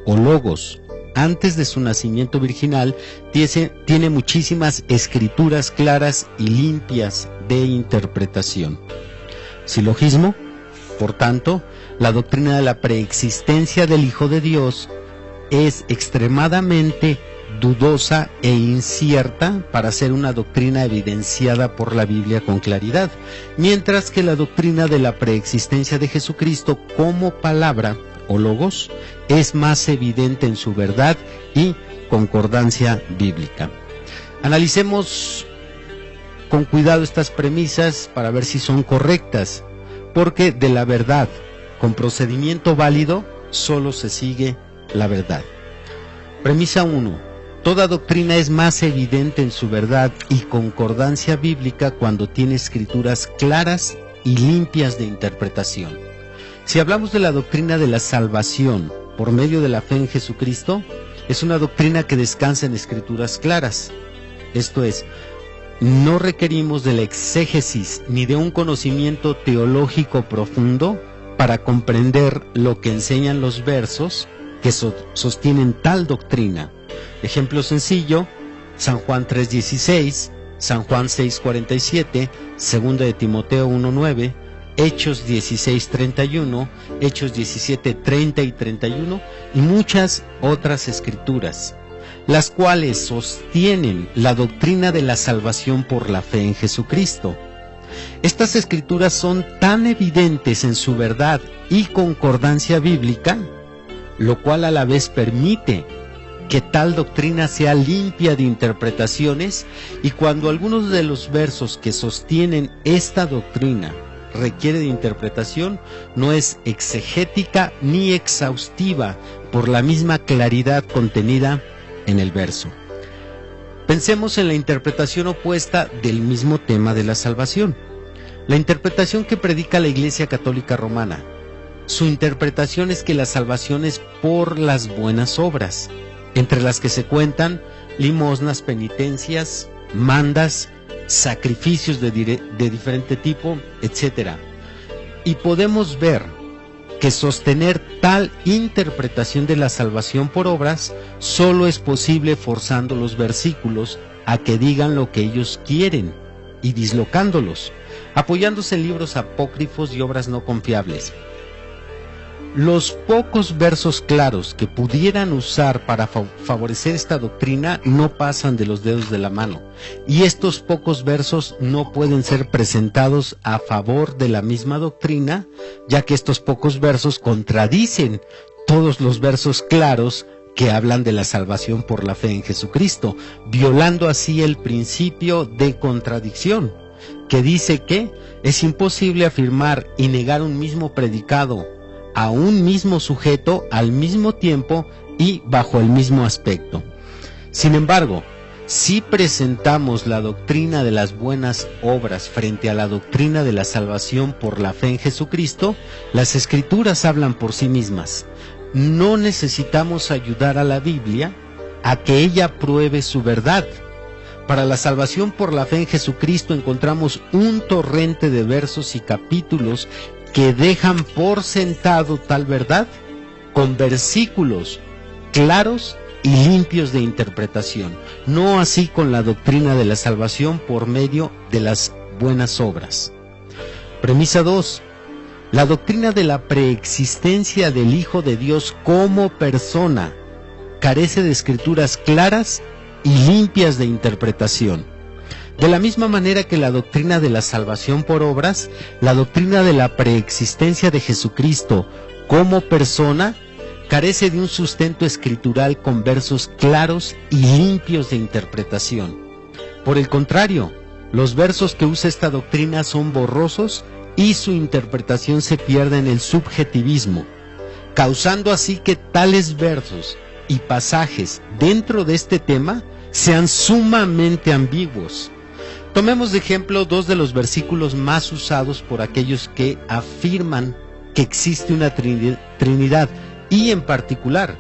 o logos antes de su nacimiento virginal tiene muchísimas escrituras claras y limpias de interpretación. Silogismo. Por tanto, la doctrina de la preexistencia del Hijo de Dios es extremadamente dudosa e incierta para ser una doctrina evidenciada por la Biblia con claridad, mientras que la doctrina de la preexistencia de Jesucristo como palabra o logos es más evidente en su verdad y concordancia bíblica. Analicemos con cuidado estas premisas para ver si son correctas, porque de la verdad con procedimiento válido solo se sigue la verdad. Premisa 1. Toda doctrina es más evidente en su verdad y concordancia bíblica cuando tiene escrituras claras y limpias de interpretación. Si hablamos de la doctrina de la salvación por medio de la fe en Jesucristo, es una doctrina que descansa en escrituras claras. Esto es, no requerimos de la exégesis ni de un conocimiento teológico profundo para comprender lo que enseñan los versos que sostienen tal doctrina. Ejemplo sencillo: San Juan 3:16, San Juan 6:47, 2 de Timoteo 1:9, Hechos 16:31, Hechos 17:30 y 31, y muchas otras escrituras, las cuales sostienen la doctrina de la salvación por la fe en Jesucristo. Estas escrituras son tan evidentes en su verdad y concordancia bíblica, lo cual a la vez permite que tal doctrina sea limpia de interpretaciones, y cuando algunos de los versos que sostienen esta doctrina requiere de interpretación, no es exegética ni exhaustiva por la misma claridad contenida en el verso. Pensemos en la interpretación opuesta del mismo tema de la salvación, la interpretación que predica la Iglesia Católica Romana. Su interpretación es que la salvación es por las buenas obras, entre las que se cuentan limosnas, penitencias, mandas, sacrificios de diferente tipo, etc. Y podemos ver que sostener tal interpretación de la salvación por obras solo es posible forzando los versículos a que digan lo que ellos quieren y dislocándolos. apoyándose en libros apócrifos y obras no confiables. Los pocos versos claros que pudieran usar para favorecer esta doctrina no pasan de los dedos de la mano, y estos pocos versos no pueden ser presentados a favor de la misma doctrina, ya que estos pocos versos contradicen todos los versos claros que hablan de la salvación por la fe en Jesucristo, violando así el principio de contradicción, que dice que es imposible afirmar y negar un mismo predicado a un mismo sujeto al mismo tiempo y bajo el mismo aspecto. Sin embargo, si presentamos la doctrina de las buenas obras frente a la doctrina de la salvación por la fe en Jesucristo, las Escrituras hablan por sí mismas. No necesitamos ayudar a la Biblia a que ella pruebe su verdad. Para la salvación por la fe en Jesucristo encontramos un torrente de versos y capítulos que dejan por sentado tal verdad con versículos claros y limpios de interpretación, no así con la doctrina de la salvación por medio de las buenas obras. Premisa 2. La doctrina de la preexistencia del Hijo de Dios como persona carece de escrituras claras y limpias de interpretación. De la misma manera que la doctrina de la salvación por obras, la doctrina de la preexistencia de Jesucristo como persona carece de un sustento escritural con versos claros y limpios de interpretación. Por el contrario, los versos que usa esta doctrina son borrosos y su interpretación se pierde en el subjetivismo, causando así que tales versos y pasajes dentro de este tema sean sumamente ambiguos. Tomemos de ejemplo dos de los versículos más usados por aquellos que afirman que existe una Trinidad y en particular,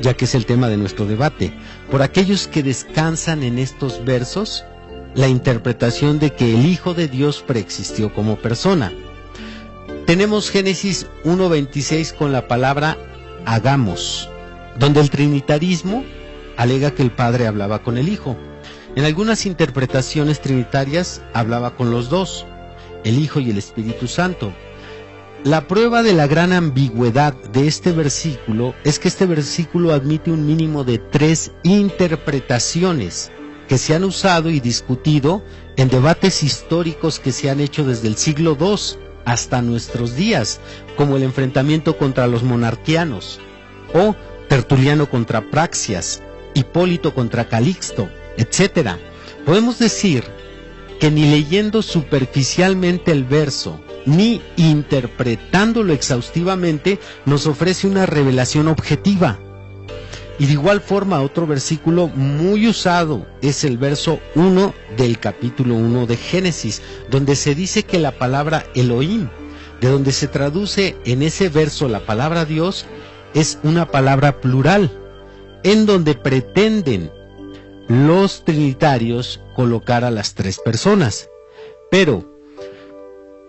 ya que es el tema de nuestro debate, por aquellos que descansan en estos versos la interpretación de que el Hijo de Dios preexistió como persona. Tenemos Génesis 1:26 con la palabra hagamos, donde el trinitarismo alega que el Padre hablaba con el Hijo. En algunas interpretaciones trinitarias hablaba con los dos, el Hijo y el Espíritu Santo. La prueba de la gran ambigüedad de este versículo es que este versículo admite un mínimo de 3 interpretaciones que se han usado y discutido en debates históricos que se han hecho desde el siglo II hasta nuestros días, como el enfrentamiento contra los monarquianos, o Tertuliano contra Praxias, Hipólito contra Calixto, etc. Podemos decir que ni leyendo superficialmente el verso, ni interpretándolo exhaustivamente, nos ofrece una revelación objetiva. Y de igual forma, otro versículo muy usado es el verso 1 del capítulo 1 de Génesis, donde se dice que la palabra Elohim, de donde se traduce en ese verso la palabra Dios, es una palabra plural, en donde pretenden los trinitarios colocar a las 3 personas. Pero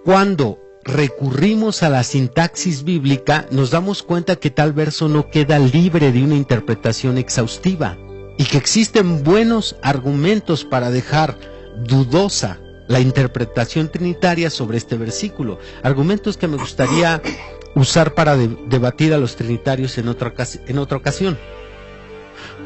cuando recurrimos a la sintaxis bíblica, nos damos cuenta que tal verso no queda libre de una interpretación exhaustiva y que existen buenos argumentos para dejar dudosa la interpretación trinitaria sobre este versículo, argumentos que me gustaría usar para debatir a los trinitarios en otra ocasión.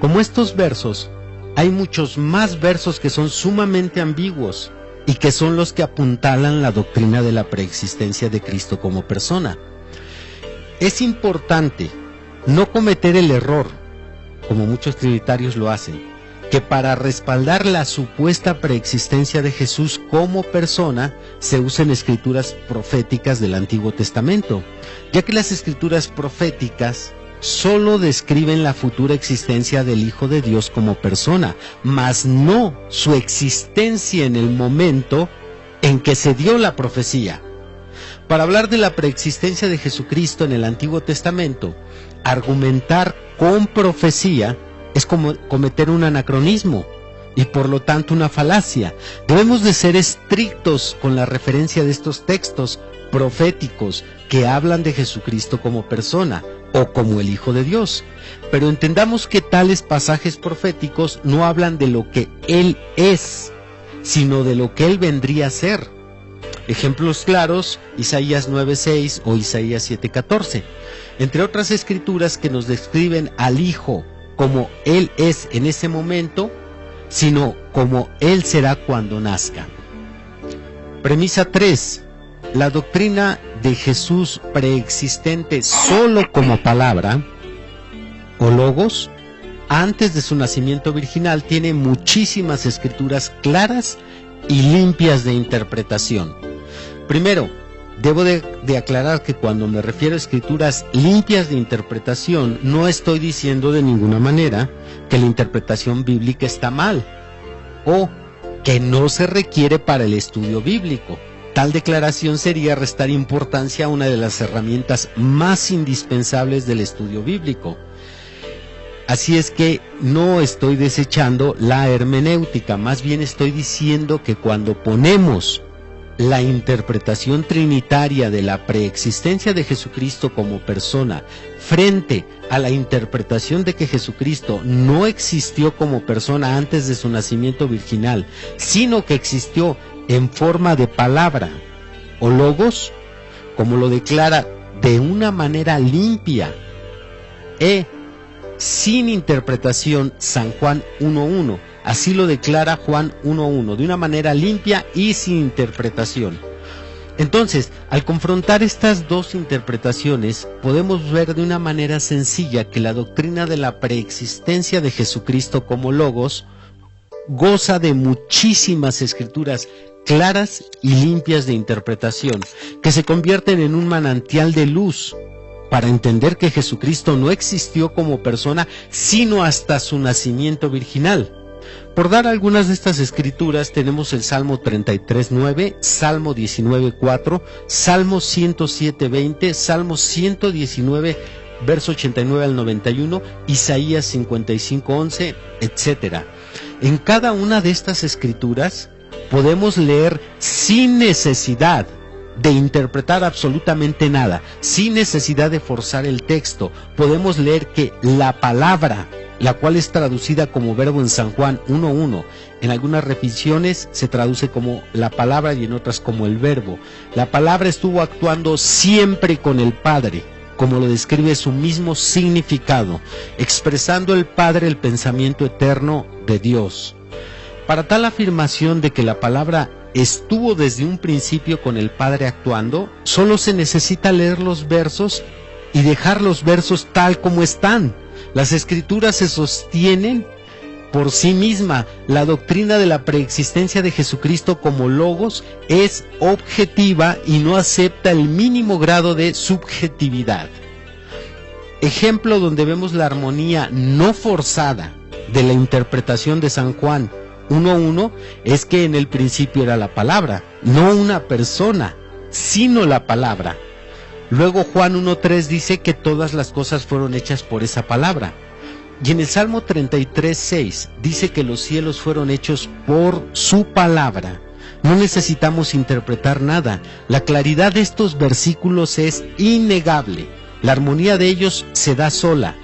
Como estos versos, hay muchos más versos que son sumamente ambiguos y que son los que apuntalan la doctrina de la preexistencia de Cristo como persona. Es importante no cometer el error, como muchos trinitarios lo hacen, que para respaldar la supuesta preexistencia de Jesús como persona se usen escrituras proféticas del Antiguo Testamento, ya que las escrituras proféticas solo describen la futura existencia del Hijo de Dios como persona, mas no su existencia en el momento en que se dio la profecía. Para hablar de la preexistencia de Jesucristo en el Antiguo Testamento, argumentar con profecía es como cometer un anacronismo y por lo tanto una falacia. Debemos de ser estrictos con la referencia de estos textos proféticos que hablan de Jesucristo como persona o como el Hijo de Dios, pero entendamos que tales pasajes proféticos no hablan de lo que Él es, sino de lo que Él vendría a ser. Ejemplos claros, Isaías 9:6 o Isaías 7:14, entre otras escrituras que nos describen al Hijo como Él es en ese momento, sino como Él será cuando nazca. Premisa 3. La doctrina de Jesús preexistente solo como palabra o logos antes de su nacimiento virginal tiene muchísimas escrituras claras y limpias de interpretación. Primero, debo de aclarar que cuando me refiero a escrituras limpias de interpretación, no estoy diciendo de ninguna manera que la interpretación bíblica está mal o que no se requiere para el estudio bíblico. Tal declaración sería restar importancia a una de las herramientas más indispensables del estudio bíblico. Así es que no estoy desechando la hermenéutica, más bien estoy diciendo que cuando ponemos la interpretación trinitaria de la preexistencia de Jesucristo como persona frente a la interpretación de que Jesucristo no existió como persona antes de su nacimiento virginal, sino que existió en forma de palabra o logos, como lo declara de una manera limpia sin interpretación San Juan 1:1, así lo declara Juan 1:1, de una manera limpia y sin interpretación. Entonces, al confrontar estas dos interpretaciones, podemos ver de una manera sencilla que la doctrina de la preexistencia de Jesucristo como logos goza de muchísimas escrituras claras y limpias de interpretación, que se convierten en un manantial de luz para entender que Jesucristo no existió como persona, sino hasta su nacimiento virginal. Por dar algunas de estas escrituras, tenemos el Salmo 33:9, Salmo 19:4, Salmo 107:20, Salmo 119, verso 89 al 91, Isaías 55:11, etc. En cada una de estas escrituras podemos leer sin necesidad de interpretar absolutamente nada, sin necesidad de forzar el texto. Podemos leer que la palabra, la cual es traducida como verbo en San Juan 1:1, en algunas revisiones se traduce como la palabra y en otras como el verbo. La palabra estuvo actuando siempre con el Padre, como lo describe su mismo significado, expresando el Padre el pensamiento eterno de Dios. Para tal afirmación de que la palabra estuvo desde un principio con el Padre actuando, solo se necesita leer los versos y dejar los versos tal como están. Las escrituras se sostienen por sí misma. La doctrina de la preexistencia de Jesucristo como logos es objetiva y no acepta el mínimo grado de subjetividad. Ejemplo donde vemos la armonía no forzada de la interpretación de San Juan 1:1 es que en el principio era la palabra, no una persona, sino la palabra. Luego Juan 1:3 dice que todas las cosas fueron hechas por esa palabra. Y en el Salmo 33:6 dice que los cielos fueron hechos por su palabra. No necesitamos interpretar nada. La claridad de estos versículos es innegable. La armonía de ellos se da sola.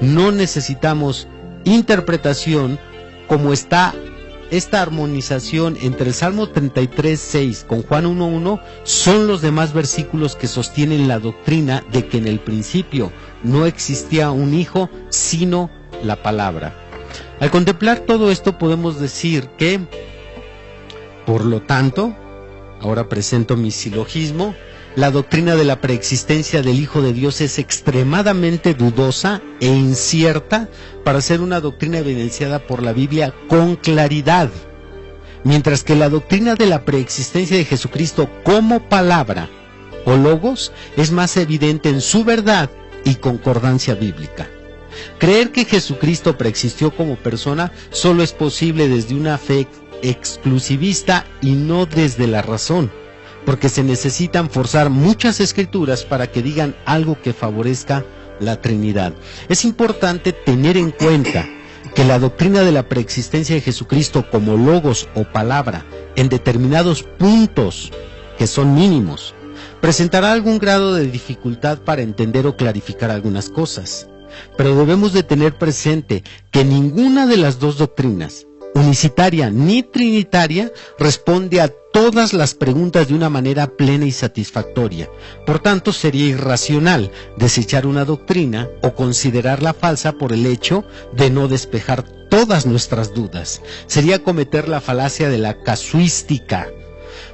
No necesitamos interpretación como está esta armonización entre el Salmo 33:6 con Juan 1:1 son los demás versículos que sostienen la doctrina de que en el principio no existía un hijo, sino la palabra. Al contemplar todo esto podemos decir que, por lo tanto, ahora presento mi silogismo, la doctrina de la preexistencia del Hijo de Dios es extremadamente dudosa e incierta para ser una doctrina evidenciada por la Biblia con claridad, mientras que la doctrina de la preexistencia de Jesucristo como palabra o logos es más evidente en su verdad y concordancia bíblica. Creer que Jesucristo preexistió como persona solo es posible desde una fe exclusivista y no desde la razón, porque se necesitan forzar muchas escrituras para que digan algo que favorezca la Trinidad. Es importante tener en cuenta que la doctrina de la preexistencia de Jesucristo como logos o palabra en determinados puntos, que son mínimos, presentará algún grado de dificultad para entender o clarificar algunas cosas. Pero debemos de tener presente que ninguna de las dos doctrinas, unicitaria ni trinitaria, responde a todas las preguntas de una manera plena y satisfactoria. Por tanto, sería irracional desechar una doctrina o considerarla falsa por el hecho de no despejar todas nuestras dudas. Sería cometer la falacia de la casuística.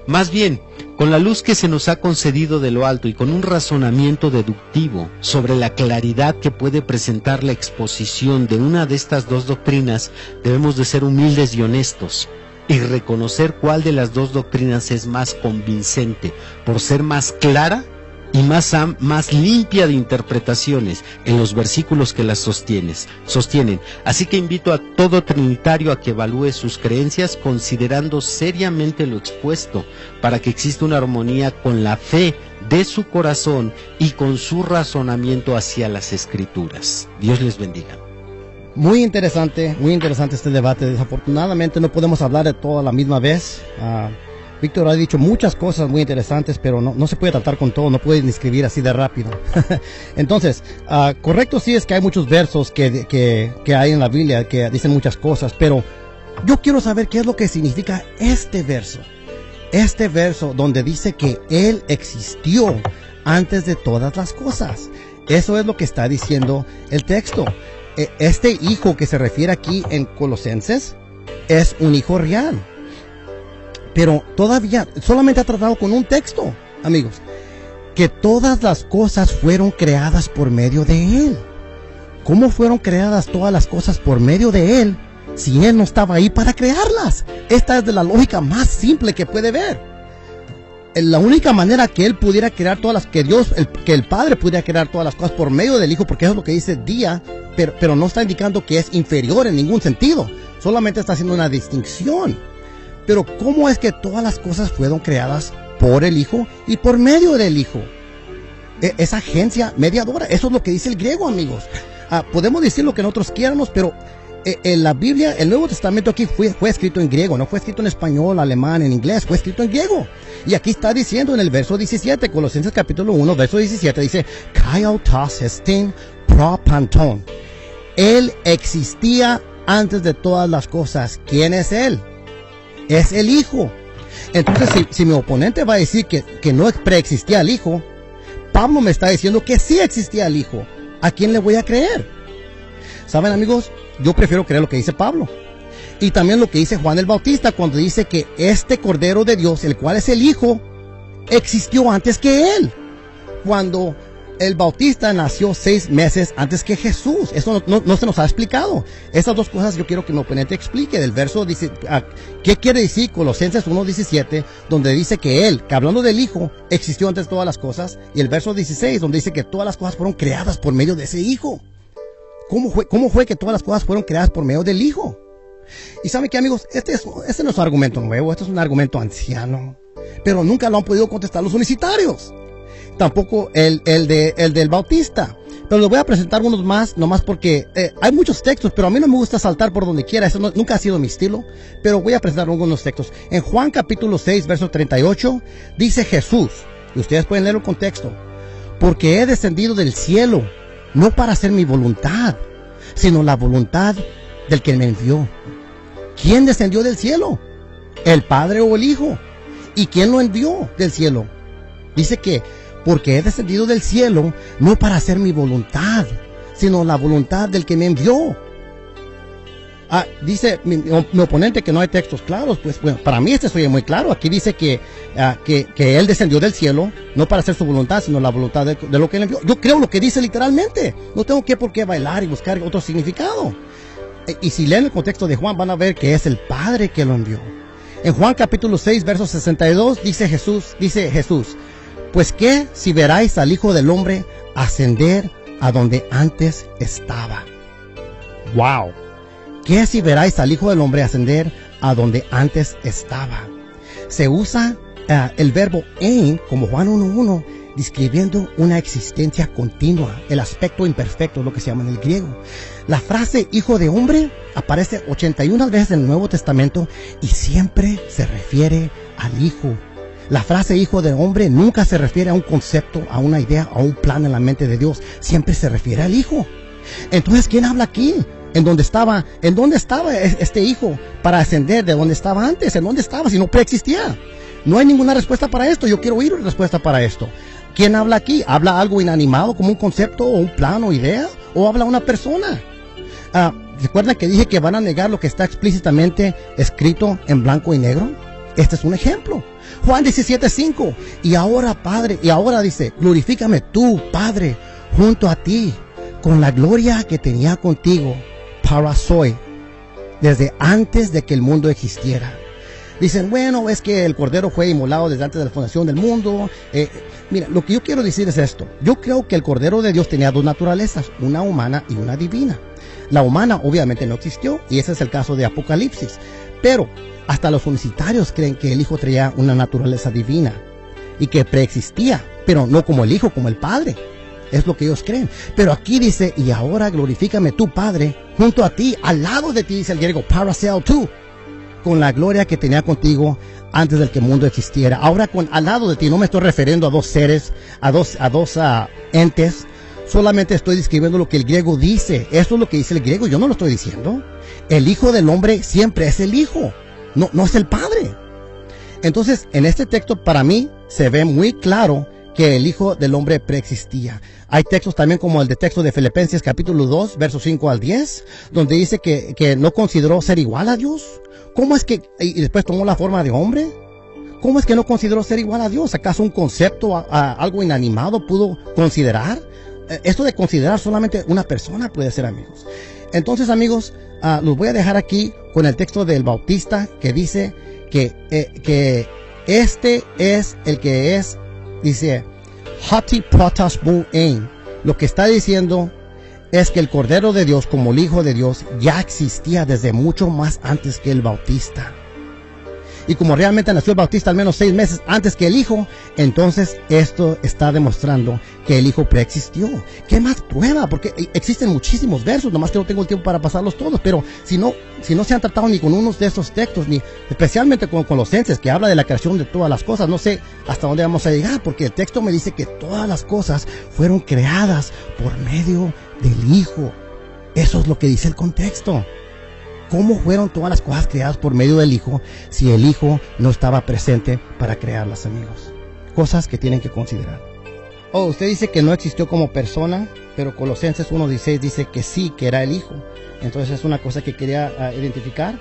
Más bien, con la luz que se nos ha concedido de lo alto y con un razonamiento deductivo sobre la claridad que puede presentar la exposición de una de estas dos doctrinas, debemos de ser humildes y honestos y reconocer cuál de las dos doctrinas es más convincente, por ser más clara y más limpia de interpretaciones en los versículos que las sostienen. Así que invito a todo trinitario a que evalúe sus creencias considerando seriamente lo expuesto, para que exista una armonía con la fe de su corazón y con su razonamiento hacia las Escrituras. Dios les bendiga. Muy interesante este debate. Desafortunadamente no podemos hablar de todo a la misma vez. Víctor ha dicho muchas cosas muy interesantes, pero no se puede tratar con todo, no puede ni escribir así de rápido. Entonces, correcto sí es que hay muchos versos que hay en la Biblia que dicen muchas cosas, pero yo quiero saber qué es lo que significa este verso. Este verso donde dice que Él existió antes de todas las cosas. Eso es lo que está diciendo el texto. Este hijo que se refiere aquí en Colosenses es un hijo real. Pero todavía solamente ha tratado con un texto, amigos, que todas las cosas fueron creadas por medio de Él. ¿Cómo fueron creadas todas las cosas por medio de Él si Él no estaba ahí para crearlas? Esta es de la lógica más simple que puede ver. La única manera que Él pudiera crear todas las, que el Padre pudiera crear todas las cosas por medio del Hijo, porque eso es lo que dice día, pero no está indicando que es inferior en ningún sentido, solamente está haciendo una distinción. Pero ¿cómo es que todas las cosas fueron creadas por el Hijo y por medio del Hijo? Esa agencia mediadora, eso es lo que dice el griego, amigos. Podemos decir lo que nosotros quieramos, pero en la Biblia, el Nuevo Testamento aquí fue escrito en griego, no fue escrito en español, alemán, en inglés, fue escrito en griego. Y aquí está diciendo en el verso 17, Colosenses capítulo 1, verso 17, dice, Kai autos estin pro panton. Él existía antes de todas las cosas. ¿Quién es Él? Es el Hijo. Entonces, si mi oponente va a decir que no preexistía el Hijo, Pablo me está diciendo que sí existía el Hijo. ¿A quién le voy a creer? ¿Saben, amigos? Yo prefiero creer lo que dice Pablo. Y también lo que dice Juan el Bautista cuando dice que este Cordero de Dios, el cual es el Hijo, existió antes que Él. Cuando el Bautista nació 6 meses antes que Jesús. Eso no se nos ha explicado. Esas dos cosas yo quiero que mi oponente explique. Del verso dice, ¿qué quiere decir Colosenses 1:17? Donde dice que Él, que hablando del Hijo, existió antes de todas las cosas. Y el verso 16, donde dice que todas las cosas fueron creadas por medio de ese Hijo. ¿Cómo fue que todas las cosas fueron creadas por medio del Hijo? Y ¿saben qué, amigos? Este no es un argumento nuevo, este es un argumento anciano. Pero nunca lo han podido contestar los unicitarios. Tampoco el del Bautista. Pero les voy a presentar unos más, nomás porque hay muchos textos, pero a mí no me gusta saltar por donde quiera. Eso nunca ha sido mi estilo. Pero voy a presentar algunos textos. En Juan capítulo 6, verso 38, dice Jesús, y ustedes pueden leer el contexto, porque he descendido del cielo, no para hacer mi voluntad, sino la voluntad del que me envió. ¿Quién descendió del cielo? ¿El Padre o el Hijo? ¿Y quién lo envió del cielo? Dice que porque he descendido del cielo no para hacer mi voluntad, sino la voluntad del que me envió. Dice mi oponente que no hay textos claros. Pues bueno, para mí este soy muy claro. Aquí dice que él descendió del cielo no para hacer su voluntad, sino la voluntad de lo que él envió. Yo creo lo que dice literalmente. No tengo por qué bailar y buscar otro significado. Y si leen el contexto de Juan van a ver que es el Padre que lo envió. En Juan capítulo 6, verso 62 dice Jesús, pues qué si veráis al Hijo del Hombre ascender a donde antes estaba. Wow. ¿Qué si veráis al Hijo del Hombre ascender a donde antes estaba? Se usa el verbo en, como Juan 1:1, describiendo una existencia continua, el aspecto imperfecto, lo que se llama en el griego. La frase Hijo de Hombre aparece 81 veces en el Nuevo Testamento y siempre se refiere al Hijo. La frase Hijo de Hombre nunca se refiere a un concepto, a una idea, a un plan en la mente de Dios. Siempre se refiere al Hijo. Entonces, ¿quién habla aquí? ¿En dónde estaba este Hijo para ascender de donde estaba antes? ¿En dónde estaba si no preexistía? No hay ninguna respuesta para esto. Yo quiero oír una respuesta para esto. ¿Quién habla aquí? ¿Habla algo inanimado como un concepto o un plan o idea? ¿O habla una persona? ¿Recuerdan que dije que van a negar lo que está explícitamente escrito en blanco y negro? Este es un ejemplo. Juan 17:5. Y ahora, Padre, y ahora dice, glorifícame tú, Padre, junto a ti, con la gloria que tenía contigo, parasoi, desde antes de que el mundo existiera. Dicen, bueno, es que el Cordero fue inmolado desde antes de la fundación del mundo. Mira, lo que yo quiero decir es esto. Yo creo que el Cordero de Dios tenía dos naturalezas, una humana y una divina. La humana obviamente no existió, y ese es el caso de Apocalipsis. Pero hasta los unicitarios creen que el Hijo traía una naturaleza divina y que preexistía, pero no como el Hijo, como el Padre. Es lo que ellos creen. Pero aquí dice, y ahora glorifícame tú, Padre, junto a ti, al lado de ti, dice el griego, parasel tú, con la gloria que tenía contigo antes del que el mundo existiera. Ahora al lado de ti, no me estoy refiriendo a dos seres, a dos entes. Solamente estoy describiendo lo que el griego dice. Esto es lo que dice el griego, yo no lo estoy diciendo. El Hijo del Hombre siempre es el Hijo, no es el Padre. Entonces, en este texto para mí se ve muy claro que el Hijo del Hombre preexistía. Hay textos también como el de texto de Filipenses capítulo 2, versos 5 al 10, donde dice que no consideró ser igual a Dios. ¿Cómo es que, y después tomó la forma de hombre? ¿Cómo es que no consideró ser igual a Dios? ¿Acaso un concepto, algo inanimado pudo considerar? Esto de considerar solamente una persona puede ser, amigos. Entonces, amigos, los voy a dejar aquí con el texto del Bautista que dice que este es el que es, dice, Hati Protas Bu'ein. Lo que está diciendo es que el Cordero de Dios, como el Hijo de Dios, ya existía desde mucho más antes que el Bautista. Y como realmente nació el Bautista al menos 6 meses antes que el Hijo, entonces esto está demostrando que el Hijo preexistió. ¿Qué más prueba? Porque existen muchísimos versos, nomás que no tengo el tiempo para pasarlos todos, pero si no se han tratado ni con unos de esos textos, ni especialmente con Colosenses, que habla de la creación de todas las cosas, no sé hasta dónde vamos a llegar, porque el texto me dice que todas las cosas fueron creadas por medio del Hijo. Eso es lo que dice el contexto. ¿Cómo fueron todas las cosas creadas por medio del Hijo si el Hijo no estaba presente para crearlas, amigos? Cosas que tienen que considerar. Usted dice que no existió como persona, pero Colosenses 1:16 dice que sí, que era el Hijo. Entonces es una cosa que quería identificar.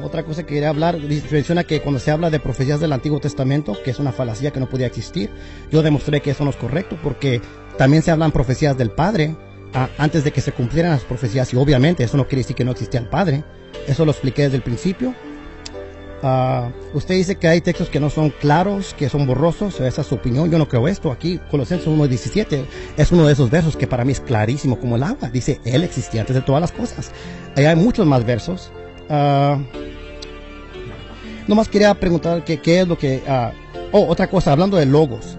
Otra cosa que quería hablar, menciona que cuando se habla de profecías del Antiguo Testamento, que es una falacia que no podía existir, yo demostré que eso no es correcto, porque también se hablan profecías del Padre, antes de que se cumplieran las profecías, y obviamente eso no quiere decir que no existía el Padre. Eso lo expliqué desde el principio. Usted dice que hay textos que no son claros, que son borrosos. Esa es su opinión, yo no creo esto. Aquí Colosenses 1:17 es uno de esos versos que para mí es clarísimo como el agua. Dice, Él existía antes de todas las cosas. Ahí hay muchos más versos. Nomás quería preguntar qué es lo que... otra cosa, hablando de logos.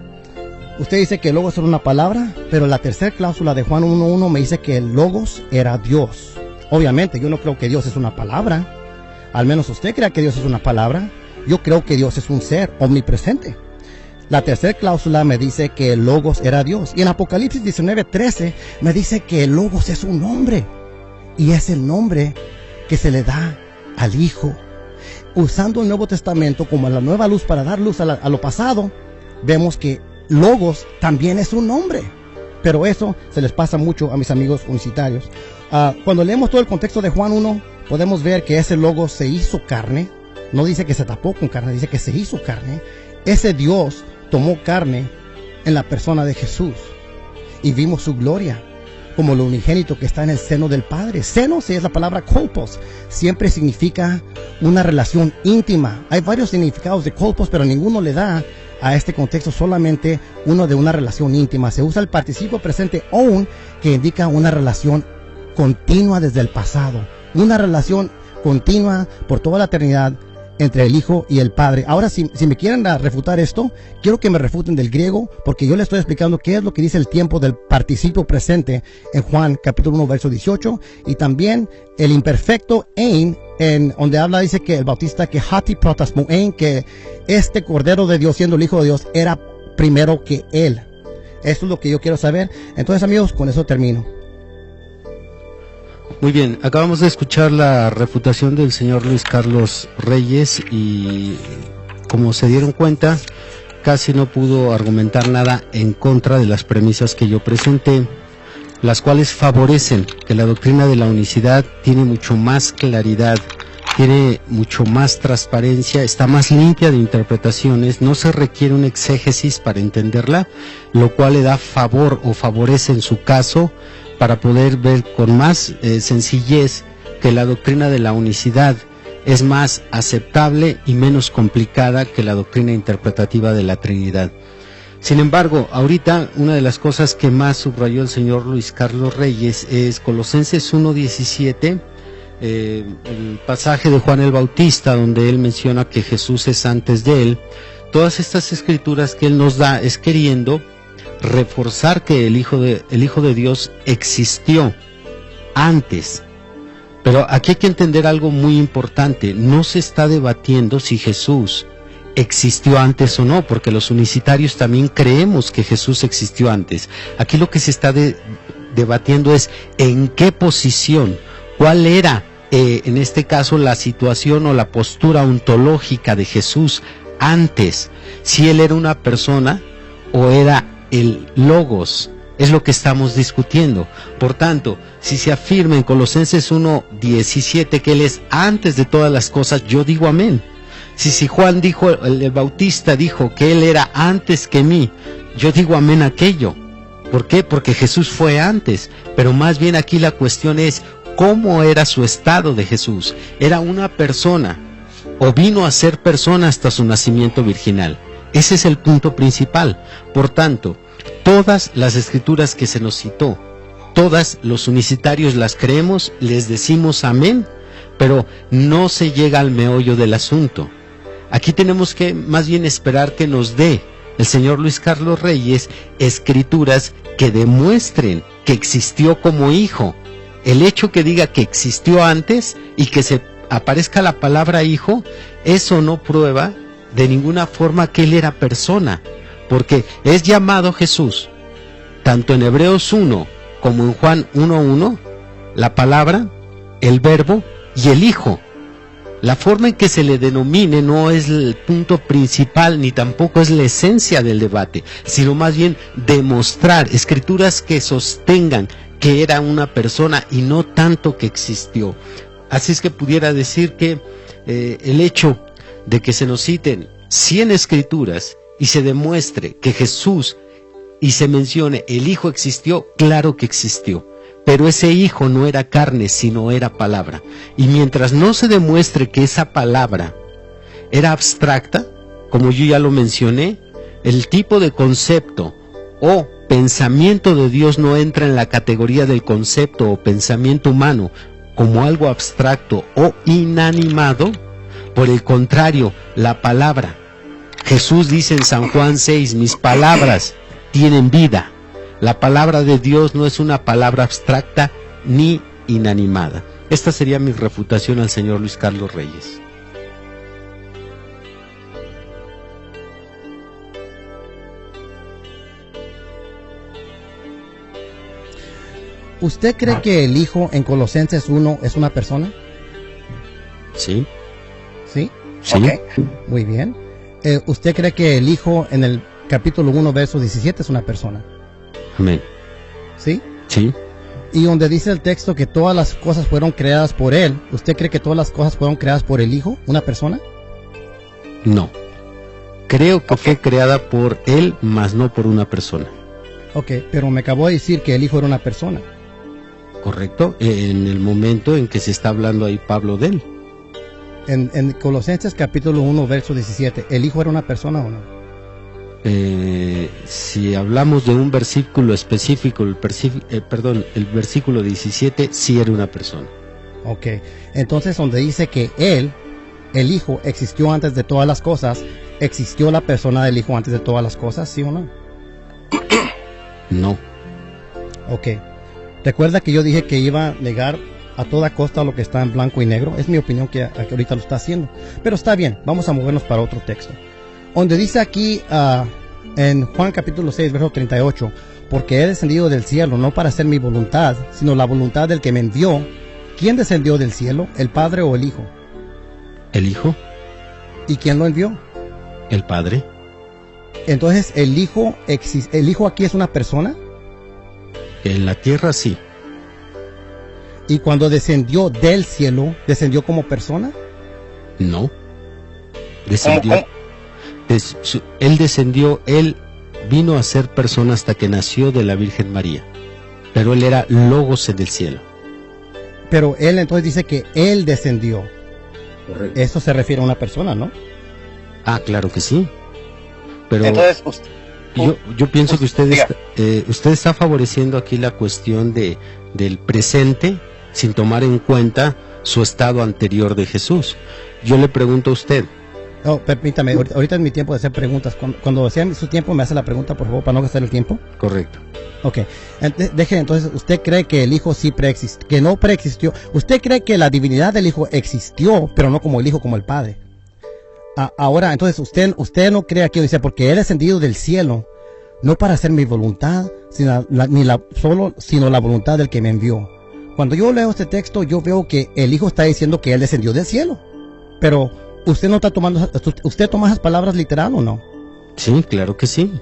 Usted dice que el logos era una palabra, pero la tercera cláusula de Juan 1:1 me dice que el logos era Dios. Obviamente, yo no creo que Dios es una palabra. Al menos usted crea que Dios es una palabra. Yo creo que Dios es un ser omnipresente. La tercera cláusula me dice que el logos era Dios. Y en Apocalipsis 19:13 me dice que el logos es un nombre. Y es el nombre que se le da al Hijo. Usando el Nuevo Testamento como la nueva luz para dar luz a lo pasado, vemos que logos también es un nombre, pero eso se les pasa mucho a mis amigos unicitarios. Cuando leemos todo el contexto de Juan 1, podemos ver que ese logos se hizo carne. No dice que se tapó con carne, dice que se hizo carne. Ese Dios tomó carne en la persona de Jesús y vimos su gloria como lo unigénito que está en el seno del Padre. Seno, si es la palabra kolpos, siempre significa una relación íntima. Hay varios significados de kolpos, pero ninguno le da a este contexto solamente uno de una relación íntima. Se usa el participio presente on, que indica una relación continua desde el pasado, una relación continua por toda la eternidad entre el Hijo y el Padre. Ahora, si me quieren refutar esto, quiero que me refuten del griego, porque yo les estoy explicando qué es lo que dice el tiempo del participio presente en Juan capítulo 1 verso 18, y también el imperfecto ein, en donde habla, dice que el Bautista, que hati protas mu'ein, que este Cordero de Dios, siendo el Hijo de Dios, era primero que Él. Esto es lo que yo quiero saber. Entonces, amigos, con eso termino. Muy bien, acabamos de escuchar la refutación del señor Luis Carlos Reyes, y como se dieron cuenta, casi no pudo argumentar nada en contra de las premisas que yo presenté, las cuales favorecen que la doctrina de la unicidad tiene mucho más claridad, tiene mucho más transparencia, está más limpia de interpretaciones, no se requiere un exégesis para entenderla, lo cual le da favor o favorece en su caso para poder ver con más sencillez que la doctrina de la unicidad es más aceptable y menos complicada que la doctrina interpretativa de la Trinidad. Sin embargo, ahorita una de las cosas que más subrayó el señor Luis Carlos Reyes es Colosenses 1:17, el pasaje de Juan el Bautista, donde él menciona que Jesús es antes de él. Todas estas escrituras que él nos da es queriendo reforzar que el Hijo de Dios existió antes. Pero aquí hay que entender algo muy importante. No se está debatiendo si Jesús existió antes o no, porque los unicitarios también creemos que Jesús existió antes. Aquí lo que se está debatiendo es en qué posición, cuál era en este caso la situación o la postura ontológica de Jesús antes, si él era una persona o era el Logos. Es lo que estamos discutiendo. Por tanto, si se afirma en Colosenses 1:17 que él es antes de todas las cosas, yo digo amén. Si Juan dijo, el Bautista dijo que él era antes que mí, yo digo amén a aquello. ¿Por qué? Porque Jesús fue antes. Pero más bien aquí la cuestión es cómo era su estado de Jesús. ¿Era una persona o vino a ser persona hasta su nacimiento virginal? Ese es el punto principal. Por tanto, todas las escrituras que se nos citó, todas los unicitarios las creemos, les decimos amén, pero no se llega al meollo del asunto. Aquí tenemos que más bien esperar que nos dé el señor Luis Carlos Reyes escrituras que demuestren que existió como hijo. El hecho que diga que existió antes y que se aparezca la palabra hijo, eso no prueba de ninguna forma que él era persona, porque es llamado Jesús, tanto en Hebreos 1 como en Juan 1:1, la palabra, el verbo y el hijo. La forma en que se le denomine no es el punto principal, ni tampoco es la esencia del debate, sino más bien demostrar escrituras que sostengan que era una persona y no tanto que existió. Así es que pudiera decir que el hecho de que se nos citen 100 escrituras y se demuestre que Jesús y se mencione el Hijo existió, claro que existió, pero ese Hijo no era carne, sino era palabra. Y mientras no se demuestre que esa palabra era abstracta, como yo ya lo mencioné, el tipo de concepto o pensamiento de Dios no entra en la categoría del concepto o pensamiento humano como algo abstracto o inanimado. Por el contrario, la palabra, Jesús dice en San Juan 6, mis palabras tienen vida. La palabra de Dios no es una palabra abstracta ni inanimada. Esta sería mi refutación al señor Luis Carlos Reyes. ¿Usted cree que el Hijo en Colosenses 1 es una persona? Sí. ¿Sí? Sí. Okay. Muy bien. ¿Usted cree que el Hijo en el capítulo 1, verso 17 es una persona? Amén. ¿Sí? Sí. Y donde dice el texto que todas las cosas fueron creadas por Él, ¿usted cree que todas las cosas fueron creadas por el Hijo, una persona? No. Creo que fue creada por Él, mas no por una persona. Ok, pero me acabó de decir que el Hijo era una persona. ¿Correcto? En el momento en que se está hablando ahí Pablo de Él. En Colosenses capítulo 1, verso 17, ¿el Hijo era una persona o no? Si hablamos de un versículo específico, el versículo 17, sí era una persona. Ok, entonces donde dice que Él, el Hijo, existió antes de todas las cosas, ¿existió la persona del Hijo antes de todas las cosas, sí o no? No. Ok, recuerda que yo dije que iba a negar a toda costa lo que está en blanco y negro. Es mi opinión que ahorita lo está haciendo, pero está bien, vamos a movernos para otro texto. Donde dice aquí en Juan capítulo 6, verso 38, porque he descendido del cielo no para hacer mi voluntad, sino la voluntad del que me envió. ¿Quién descendió del cielo, el Padre o el Hijo? ¿El Hijo? ¿Y quién lo envió? El Padre. Entonces, ¿el Hijo aquí es una persona? En la tierra sí. ¿Y cuando descendió del cielo, descendió como persona? No. Descendió. Él descendió, él vino a ser persona hasta que nació de la Virgen María. Pero él era Logos en el cielo. Pero él entonces dice que él descendió. Correcto. Eso se refiere a una persona, ¿no? Ah, claro que sí. Pero Entonces, yo pienso que usted está favoreciendo aquí la cuestión del presente sin tomar en cuenta su estado anterior de Jesús. Yo le pregunto a usted. No, permítame, ahorita es mi tiempo de hacer preguntas. Cuando sea su tiempo, me hace la pregunta, por favor, para no gastar el tiempo. Correcto. Ok, deje entonces, ¿usted cree que el Hijo sí preexistió, que no preexistió? ¿Usted cree que la divinidad del Hijo existió, pero no como el Hijo, como el Padre? Ahora, entonces, usted no cree aquí, dice, porque Él es descendido del cielo, no para hacer mi voluntad, sino la voluntad del que me envió. Cuando yo leo este texto, yo veo que el Hijo está diciendo que Él descendió del cielo, pero usted no está tomando, ¿usted toma esas palabras literal o no? Sí, claro que sí.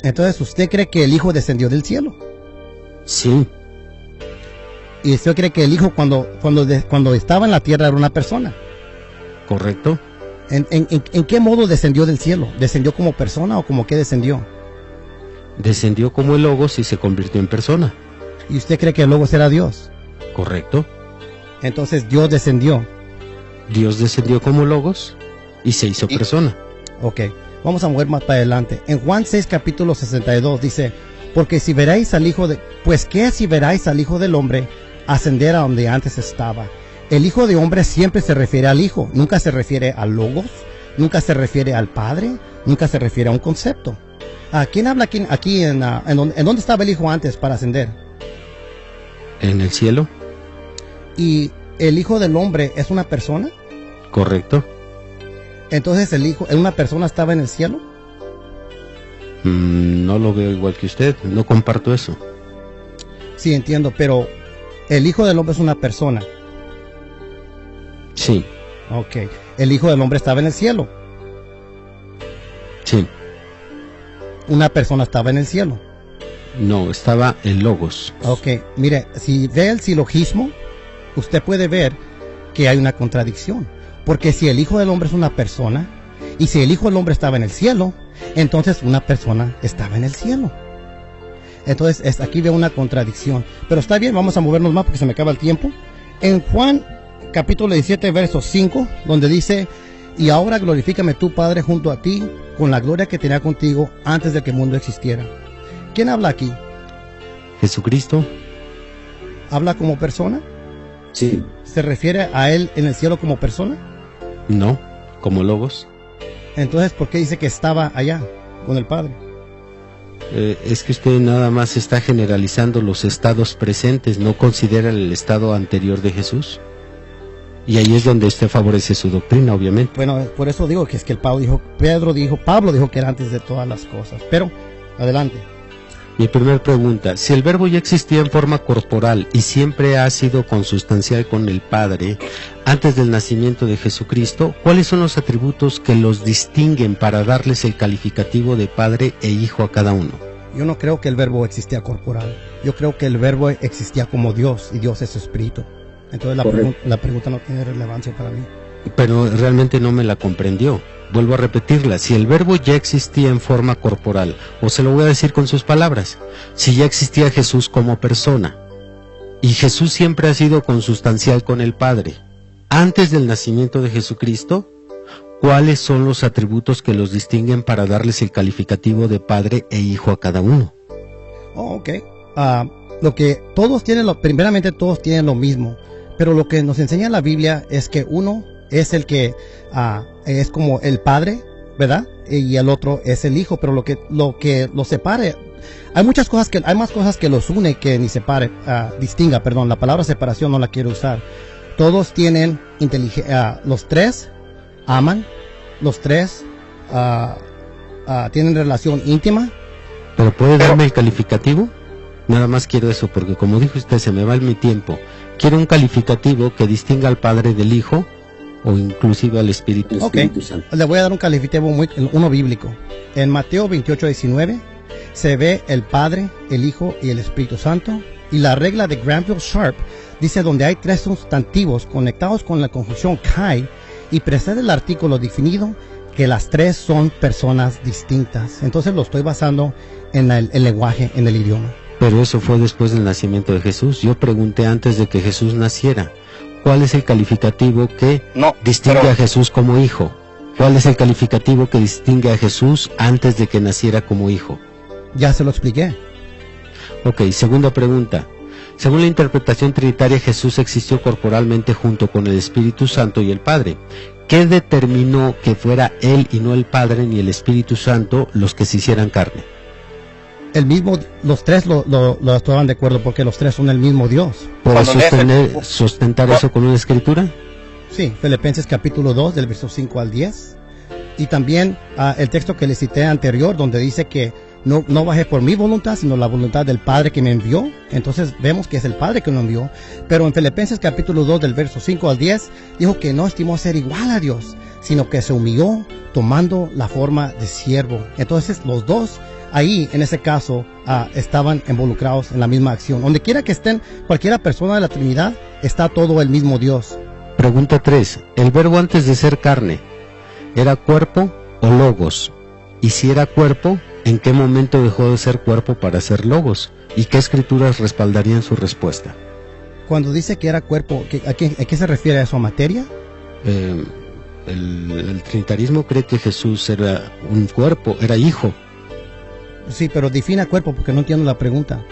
Entonces, ¿usted cree que el Hijo descendió del cielo? Sí. ¿Y usted cree que el Hijo cuando estaba en la tierra era una persona? Correcto. ¿En qué modo descendió del cielo? ¿Descendió como persona o como qué descendió? Descendió como el Logos y se convirtió en persona. ¿Y usted cree que el Logos era Dios? Correcto. Entonces Dios descendió. Dios descendió como Logos y se hizo persona. Ok, vamos a mover más para adelante. En Juan 6, capítulo 62 dice, porque si veréis al Hijo de... Pues qué si veráis al Hijo del Hombre ascender a donde antes estaba. El Hijo de Hombre siempre se refiere al Hijo, nunca se refiere al Logos, nunca se refiere al Padre, nunca se refiere a un concepto. ¿Quién habla aquí en dónde estaba el Hijo antes para ascender? En el cielo. ¿Y el Hijo del Hombre es una persona? Correcto. Entonces una persona estaba en el cielo. No lo veo igual que usted, no comparto eso. Sí, entiendo, pero el Hijo del Hombre es una persona. Sí. Ok, el Hijo del Hombre estaba en el cielo. Sí. Una persona estaba en el cielo. No, estaba el Logos. Ok, mire, si ve el silogismo, usted puede ver que hay una contradicción. Porque si el Hijo del Hombre es una persona, y si el Hijo del Hombre estaba en el cielo, entonces una persona estaba en el cielo. Entonces aquí veo una contradicción. Pero está bien, vamos a movernos más porque se me acaba el tiempo. En Juan capítulo 17, verso 5, donde dice, y ahora glorifícame tú, Padre, junto a ti, con la gloria que tenía contigo antes de que el mundo existiera. ¿Quién habla aquí? Jesucristo. ¿Habla como persona? Sí. ¿Se refiere a Él en el cielo como persona? No, como Logos. Entonces, ¿por qué dice que estaba allá con el Padre? Es que usted nada más está generalizando los estados presentes, no considera el estado anterior de Jesús. Y ahí es donde usted favorece su doctrina, obviamente. Bueno, por eso digo que es que Pablo dijo que era antes de todas las cosas. Pero, adelante. Mi primera pregunta, si el Verbo ya existía en forma corporal y siempre ha sido consustancial con el Padre antes del nacimiento de Jesucristo, ¿cuáles son los atributos que los distinguen para darles el calificativo de Padre e Hijo a cada uno? Yo no creo que el Verbo existía corporal. Yo creo que el Verbo existía como Dios y Dios es espíritu. Entonces la pregunta no tiene relevancia para mí. Pero realmente no me la comprendió. Vuelvo a repetirla, si el Verbo ya existía en forma corporal, o se lo voy a decir con sus palabras, si ya existía Jesús como persona, y Jesús siempre ha sido consustancial con el Padre, antes del nacimiento de Jesucristo, ¿cuáles son los atributos que los distinguen para darles el calificativo de Padre e Hijo a cada uno? Oh, ok. Lo que primeramente todos tienen lo mismo, pero lo que nos enseña la Biblia es que uno es el que es como el Padre, ¿verdad? Y el otro es el Hijo, pero lo que los separe, hay más cosas que los une que ni distinga, perdón, la palabra separación no la quiero usar. Todos tienen inteligencia, los tres aman, los tres tienen relación íntima. ¿Pero puede darme el calificativo? Nada más quiero eso, porque como dijo usted, se me va mi tiempo. Quiero un calificativo que distinga al Padre del Hijo o inclusive al Espíritu Santo. Le voy a dar un calificativo uno bíblico. En Mateo 28:19 se ve el Padre, el Hijo y el Espíritu Santo. Y la regla de Granville Sharp dice: donde hay tres sustantivos conectados con la conjunción kai y precede el artículo definido, que las tres son personas distintas. Entonces lo estoy basando en el lenguaje, en el idioma. Pero eso fue después del nacimiento de Jesús. Yo pregunté antes de que Jesús naciera, ¿cuál es el calificativo que distingue a Jesús como hijo? ¿Cuál es el calificativo que distingue a Jesús antes de que naciera como hijo? Ya se lo expliqué. Ok, segunda pregunta. Según la interpretación trinitaria, Jesús existió corporalmente junto con el Espíritu Santo y el Padre. ¿Qué determinó que fuera Él y no el Padre ni el Espíritu Santo los que se hicieran carne? Los tres lo estaban de acuerdo porque los tres son el mismo Dios. ¿Puedes sustentar eso con una escritura? Sí, Filipenses capítulo 2 del verso 5 al 10. Y también el texto que le cité anterior, donde dice que no bajé por mi voluntad, sino la voluntad del Padre que me envió. Entonces vemos que es el Padre que lo envió. Pero en Filipenses capítulo 2 del verso 5 al 10 dijo que no estimó ser igual a Dios, sino que se humilló tomando la forma de siervo. Entonces los dos ahí, en ese caso, estaban involucrados en la misma acción. Donde quiera que estén, cualquiera persona de la Trinidad, está todo el mismo Dios. Pregunta 3. ¿El verbo antes de ser carne era cuerpo o logos? Y si era cuerpo, ¿en qué momento dejó de ser cuerpo para ser logos? ¿Y qué escrituras respaldarían su respuesta? Cuando dice que era cuerpo, ¿a qué se refiere eso? ¿A materia? El trinitarismo cree que Jesús era un cuerpo, era hijo. Sí, pero defina cuerpo porque no entiendo la pregunta.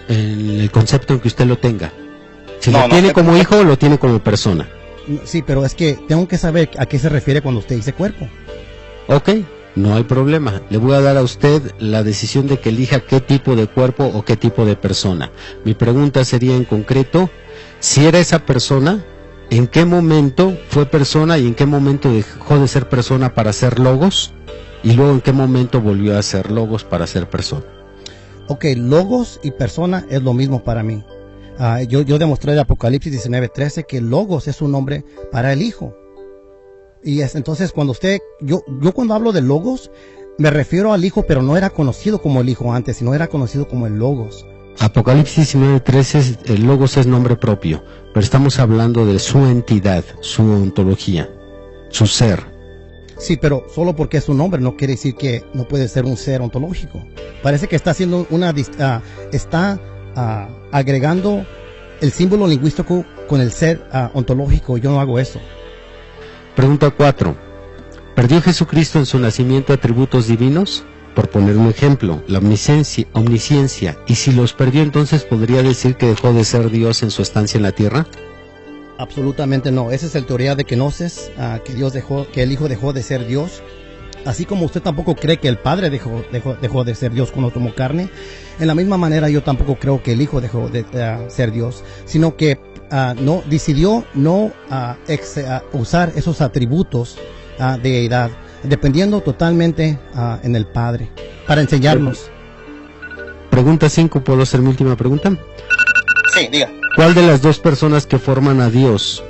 En el concepto en que usted lo tenga. Si lo tiene como hijo o lo tiene como persona. Sí, pero es que tengo que saber a qué se refiere cuando usted dice cuerpo. Ok, no hay problema. Le voy a dar a usted la decisión de que elija qué tipo de cuerpo o qué tipo de persona. Mi pregunta sería en concreto, si era esa persona, ¿en qué momento fue persona y en qué momento dejó de ser persona para ser logos? Y luego, ¿en qué momento volvió a ser logos para ser persona? Ok, logos y persona es lo mismo para mí. Yo demostré en Apocalipsis 19:13 que logos es un nombre para el Hijo. Y entonces cuando yo cuando hablo de logos, me refiero al Hijo, pero no era conocido como el Hijo antes, sino era conocido como el Logos. Apocalipsis 19:13, el logos es nombre propio, pero estamos hablando de su entidad, su ontología, su ser. Sí, pero solo porque es un nombre no quiere decir que no puede ser un ser ontológico. Parece que está haciendo agregando el símbolo lingüístico con el ser ontológico. Yo no hago eso. Pregunta 4. ¿Perdió Jesucristo en su nacimiento atributos divinos? Por poner un ejemplo, la omnisciencia. ¿Y si los perdió, entonces podría decir que dejó de ser Dios en su estancia en la tierra? Absolutamente no. Esa es la teoría de Kenosis, que el Hijo dejó de ser Dios. Así como usted tampoco cree que el Padre dejó de ser Dios cuando tomó carne, en la misma manera yo tampoco creo que el Hijo dejó de ser Dios, sino que decidió no usar esos atributos de deidad, dependiendo totalmente en el Padre, para enseñarnos. Pregunta 5, ¿puedo hacer mi última pregunta? Sí, diga. ¿Cuál de las dos personas que forman a Dios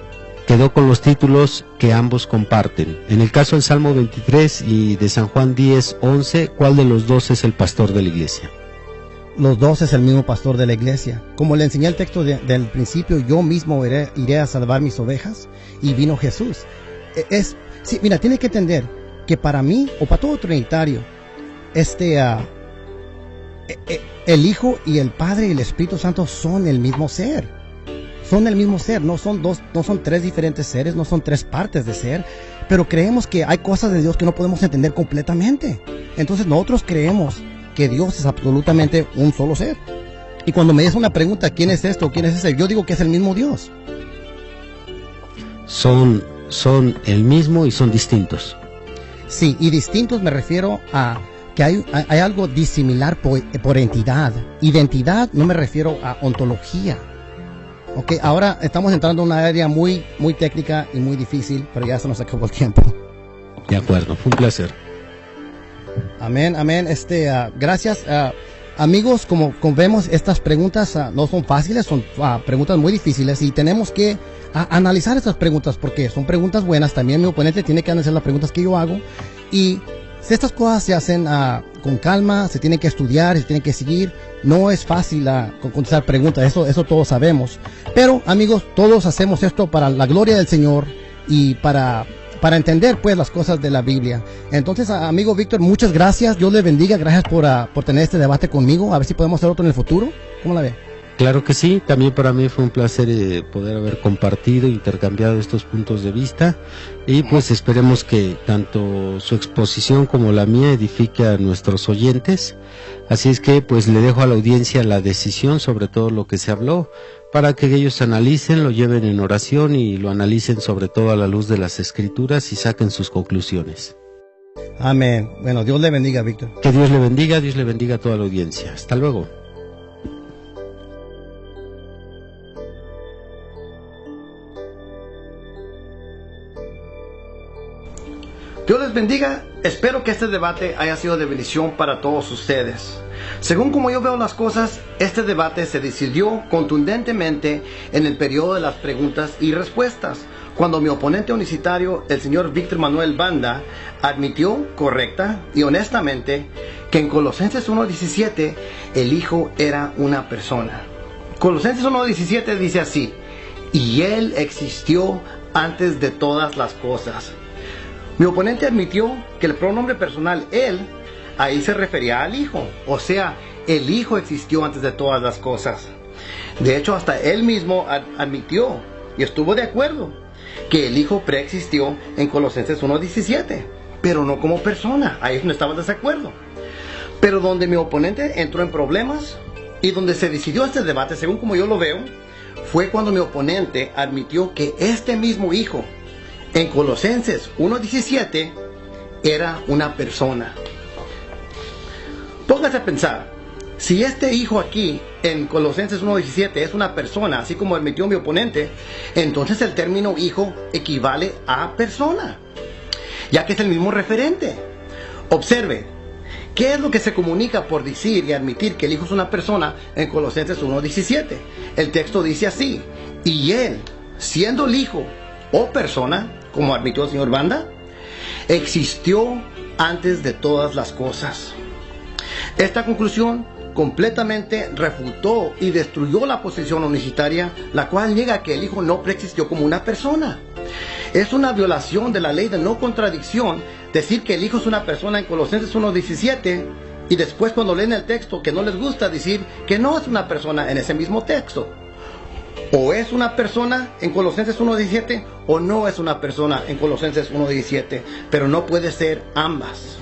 quedó con los títulos que ambos comparten? En el caso del Salmo 23 y de San Juan 10:11, ¿cuál de los dos es el pastor de la iglesia? Los dos es el mismo pastor de la iglesia. Como le enseñé el texto del principio, yo mismo iré a salvar mis ovejas, y vino Jesús. Sí, mira, tiene que entender que para mí, o para todo trinitario, el Hijo y el Padre y el Espíritu Santo son el mismo ser. Son el mismo ser, no son tres diferentes seres, no son tres partes de ser, pero creemos que hay cosas de Dios que no podemos entender completamente. Entonces nosotros creemos que Dios es absolutamente un solo ser. Y cuando me dice una pregunta, ¿quién es esto? ¿Quién es ese? Yo digo que es el mismo Dios. Son el mismo y son distintos. Sí, y distintos me refiero a que hay algo disimilar por entidad. Identidad no me refiero a ontología. Ok, ahora estamos entrando en una área muy, muy técnica y muy difícil, pero ya se nos acabó el tiempo. De acuerdo, fue un placer. Amén, amén. Gracias. amigos, como vemos, estas preguntas no son fáciles, son preguntas muy difíciles y tenemos que analizar estas preguntas porque son preguntas buenas. También mi oponente tiene que analizar las preguntas que yo hago y si estas cosas se hacen con calma, se tienen que estudiar, se tienen que seguir. No es fácil contestar preguntas, eso todos sabemos. Pero amigos, todos hacemos esto para la gloria del Señor y para entender pues las cosas de la Biblia. Entonces, amigo Víctor, muchas gracias. Dios le bendiga. Gracias por tener este debate conmigo. A ver si podemos hacer otro en el futuro. ¿Cómo la ve? Claro que sí, también para mí fue un placer poder haber compartido, intercambiado estos puntos de vista y pues esperemos que tanto su exposición como la mía edifique a nuestros oyentes. Así es que pues le dejo a la audiencia la decisión sobre todo lo que se habló para que ellos analicen, lo lleven en oración y lo analicen sobre todo a la luz de las Escrituras y saquen sus conclusiones. Amén. Bueno, Dios le bendiga, Víctor. Que Dios le bendiga a toda la audiencia. Hasta luego. Dios les bendiga. Espero que este debate haya sido de bendición para todos ustedes. Según como yo veo las cosas, este debate se decidió contundentemente en el periodo de las preguntas y respuestas, cuando mi oponente unicitario, el señor Víctor Manuel Banda, admitió correcta y honestamente que en Colosenses 1:17 el Hijo era una persona. Colosenses 1:17 dice así: y Él existió antes de todas las cosas. Mi oponente admitió que el pronombre personal Él, ahí se refería al Hijo, o sea, el Hijo existió antes de todas las cosas. De hecho, hasta él mismo admitió y estuvo de acuerdo que el Hijo preexistió en Colosenses 1:17, pero no como persona. Ahí es donde estaba en desacuerdo. Pero donde mi oponente entró en problemas y donde se decidió este debate, según como yo lo veo, fue cuando mi oponente admitió que este mismo Hijo en Colosenses 1:17 era una persona. Póngase a pensar, si este Hijo aquí en Colosenses 1:17 es una persona, así como admitió mi oponente, entonces el término Hijo equivale a persona, ya que es el mismo referente. Observe, ¿qué es lo que se comunica por decir y admitir que el Hijo es una persona en Colosenses 1:17? El texto dice así: y Él, siendo el Hijo o persona, como admitió el señor Banda, existió antes de todas las cosas. Esta conclusión completamente refutó y destruyó la posición unicitaria, la cual niega que el Hijo no preexistió como una persona. Es una violación de la ley de no contradicción decir que el Hijo es una persona en Colosenses 1:17 y después cuando leen el texto que no les gusta decir que no es una persona en ese mismo texto. O es una persona en Colosenses 1:17 o no es una persona en Colosenses 1:17, pero no puede ser ambas.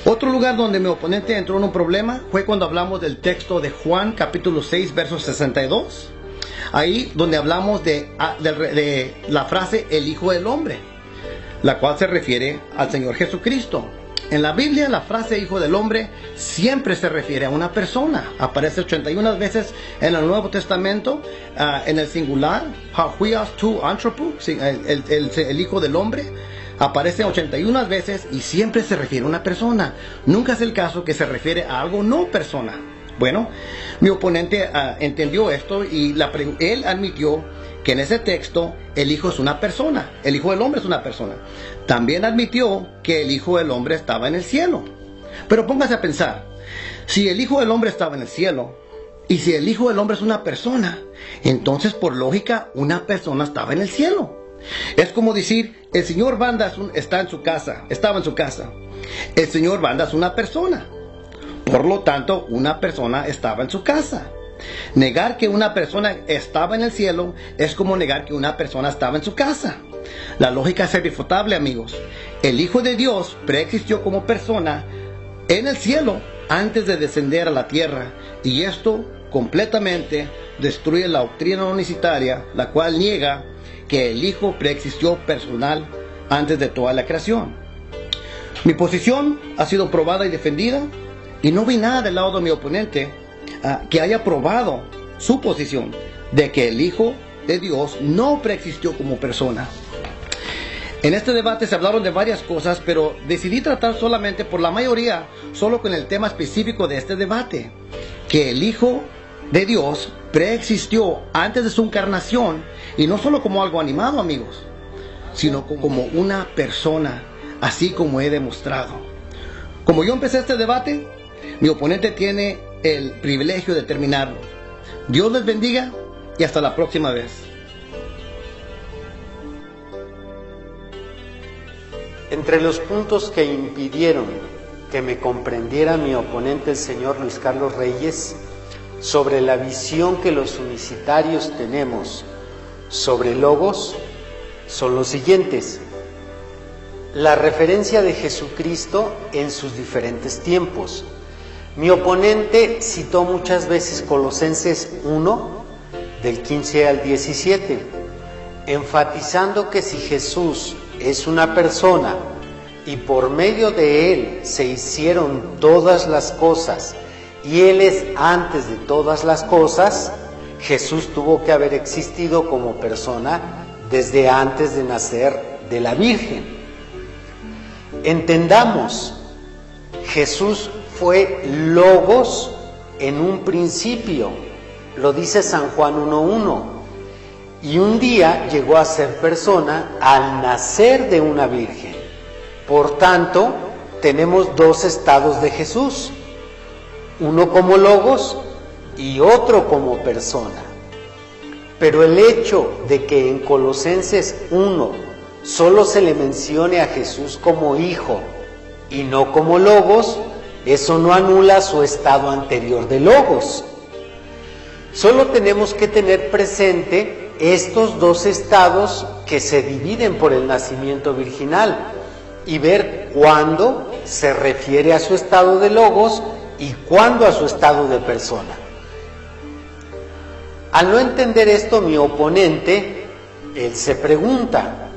Otro lugar donde mi oponente entró en un problema fue cuando hablamos del texto de Juan capítulo 6 verso 62. Ahí donde hablamos de la frase el Hijo del Hombre, la cual se refiere al Señor Jesucristo. En la Biblia la frase Hijo del Hombre siempre se refiere a una persona. Aparece 81 veces en el Nuevo Testamento en el singular, Hahuias tu anthropo, el Hijo del Hombre. Aparece 81 veces y siempre se refiere a una persona. Nunca es el caso que se refiere a algo no persona. Bueno, mi oponente entendió esto y él admitió que en ese texto el Hijo es una persona, el Hijo del Hombre es una persona. También admitió que el Hijo del Hombre estaba en el cielo. Pero póngase a pensar, si el Hijo del Hombre estaba en el cielo y si el Hijo del Hombre es una persona, entonces por lógica una persona estaba en el cielo. Es como decir, el señor Banda estaba en su casa. El señor Banda es una persona. Por lo tanto, una persona estaba en su casa. Negar que una persona estaba en el cielo es como negar que una persona estaba en su casa. La lógica es irrefutable, amigos. El Hijo de Dios preexistió como persona en el cielo antes de descender a la tierra, y esto completamente destruye la doctrina unicitaria, la cual niega que el Hijo preexistió personal antes de toda la creación. Mi posición ha sido probada y defendida, y no vi nada del lado de mi oponente que haya probado su posición de que el Hijo de Dios no preexistió como persona. En este debate se hablaron de varias cosas, pero decidí tratar solamente por la mayoría, solo con el tema específico de este debate, que el Hijo de Dios preexistió antes de su encarnación, y no solo como algo animado, amigos, sino como una persona, así como he demostrado. Como yo empecé este debate, mi oponente tiene el privilegio de terminarlo. Dios les bendiga y hasta la próxima vez. Entre los puntos que impidieron que me comprendiera mi oponente, el señor Luis Carlos Reyes, sobre la visión que los unicitarios tenemos sobre Logos, son los siguientes. La referencia de Jesucristo en sus diferentes tiempos. Mi oponente citó muchas veces Colosenses 1, del 15 al 17, enfatizando que si Jesús es una persona y por medio de Él se hicieron todas las cosas y Él es antes de todas las cosas, Jesús tuvo que haber existido como persona desde antes de nacer de la Virgen. Entendamos, Jesús fue Logos en un principio, lo dice San Juan 1:1. Y un día llegó a ser persona al nacer de una virgen. Por tanto, tenemos dos estados de Jesús, uno como Logos y otro como persona. Pero el hecho de que en Colosenses 1 solo se le mencione a Jesús como hijo y no como Logos, eso no anula su estado anterior de Logos. Solo tenemos que tener presente estos dos estados que se dividen por el nacimiento virginal y ver cuándo se refiere a su estado de Logos y cuándo a su estado de persona. Al no entender esto, mi oponente, él se pregunta,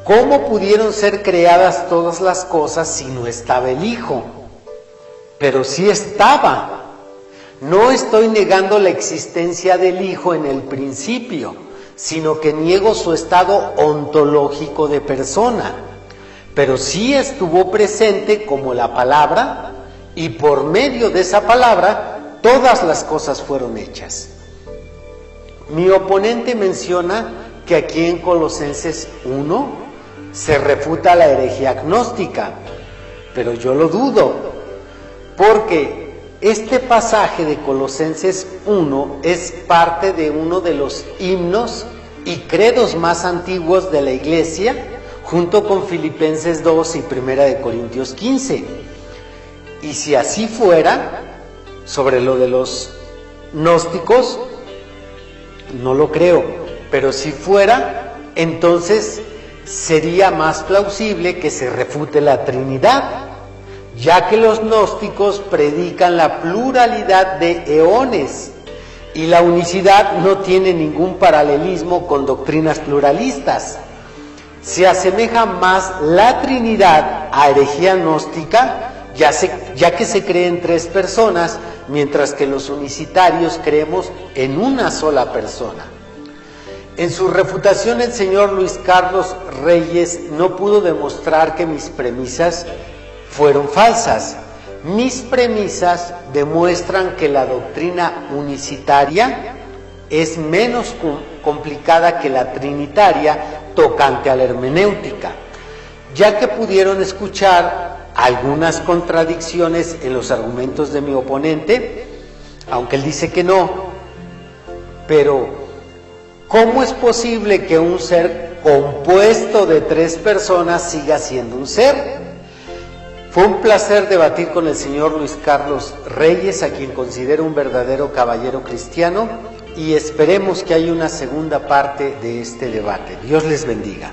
¿cómo pudieron ser creadas todas las cosas si no estaba el Hijo? Pero sí estaba. No estoy negando la existencia del Hijo en el principio, sino que niego su estado ontológico de persona. Pero sí estuvo presente como la palabra, y por medio de esa palabra todas las cosas fueron hechas. Mi oponente menciona que aquí en Colosenses 1 se refuta la herejía gnóstica, pero yo lo dudo, porque este pasaje de Colosenses 1 es parte de uno de los himnos y credos más antiguos de la Iglesia, junto con Filipenses 2 y 1 de Corintios 15. Y si así fuera, sobre lo de los gnósticos, no lo creo, pero si fuera, entonces sería más plausible que se refute la Trinidad, ya que los gnósticos predican la pluralidad de eones y la unicidad no tiene ningún paralelismo con doctrinas pluralistas. Se asemeja más la Trinidad a herejía gnóstica, ya que se cree en tres personas, mientras que los unicitarios creemos en una sola persona. En su refutación, el señor Luis Carlos Reyes no pudo demostrar que mis premisas fueron falsas. Mis premisas demuestran que la doctrina unicitaria es menos complicada que la trinitaria tocante a la hermenéutica, ya que pudieron escuchar algunas contradicciones en los argumentos de mi oponente, aunque él dice que no. Pero, ¿cómo es posible que un ser compuesto de tres personas siga siendo un ser? Fue un placer debatir con el señor Luis Carlos Reyes, a quien considero un verdadero caballero cristiano, y esperemos que haya una segunda parte de este debate. Dios les bendiga.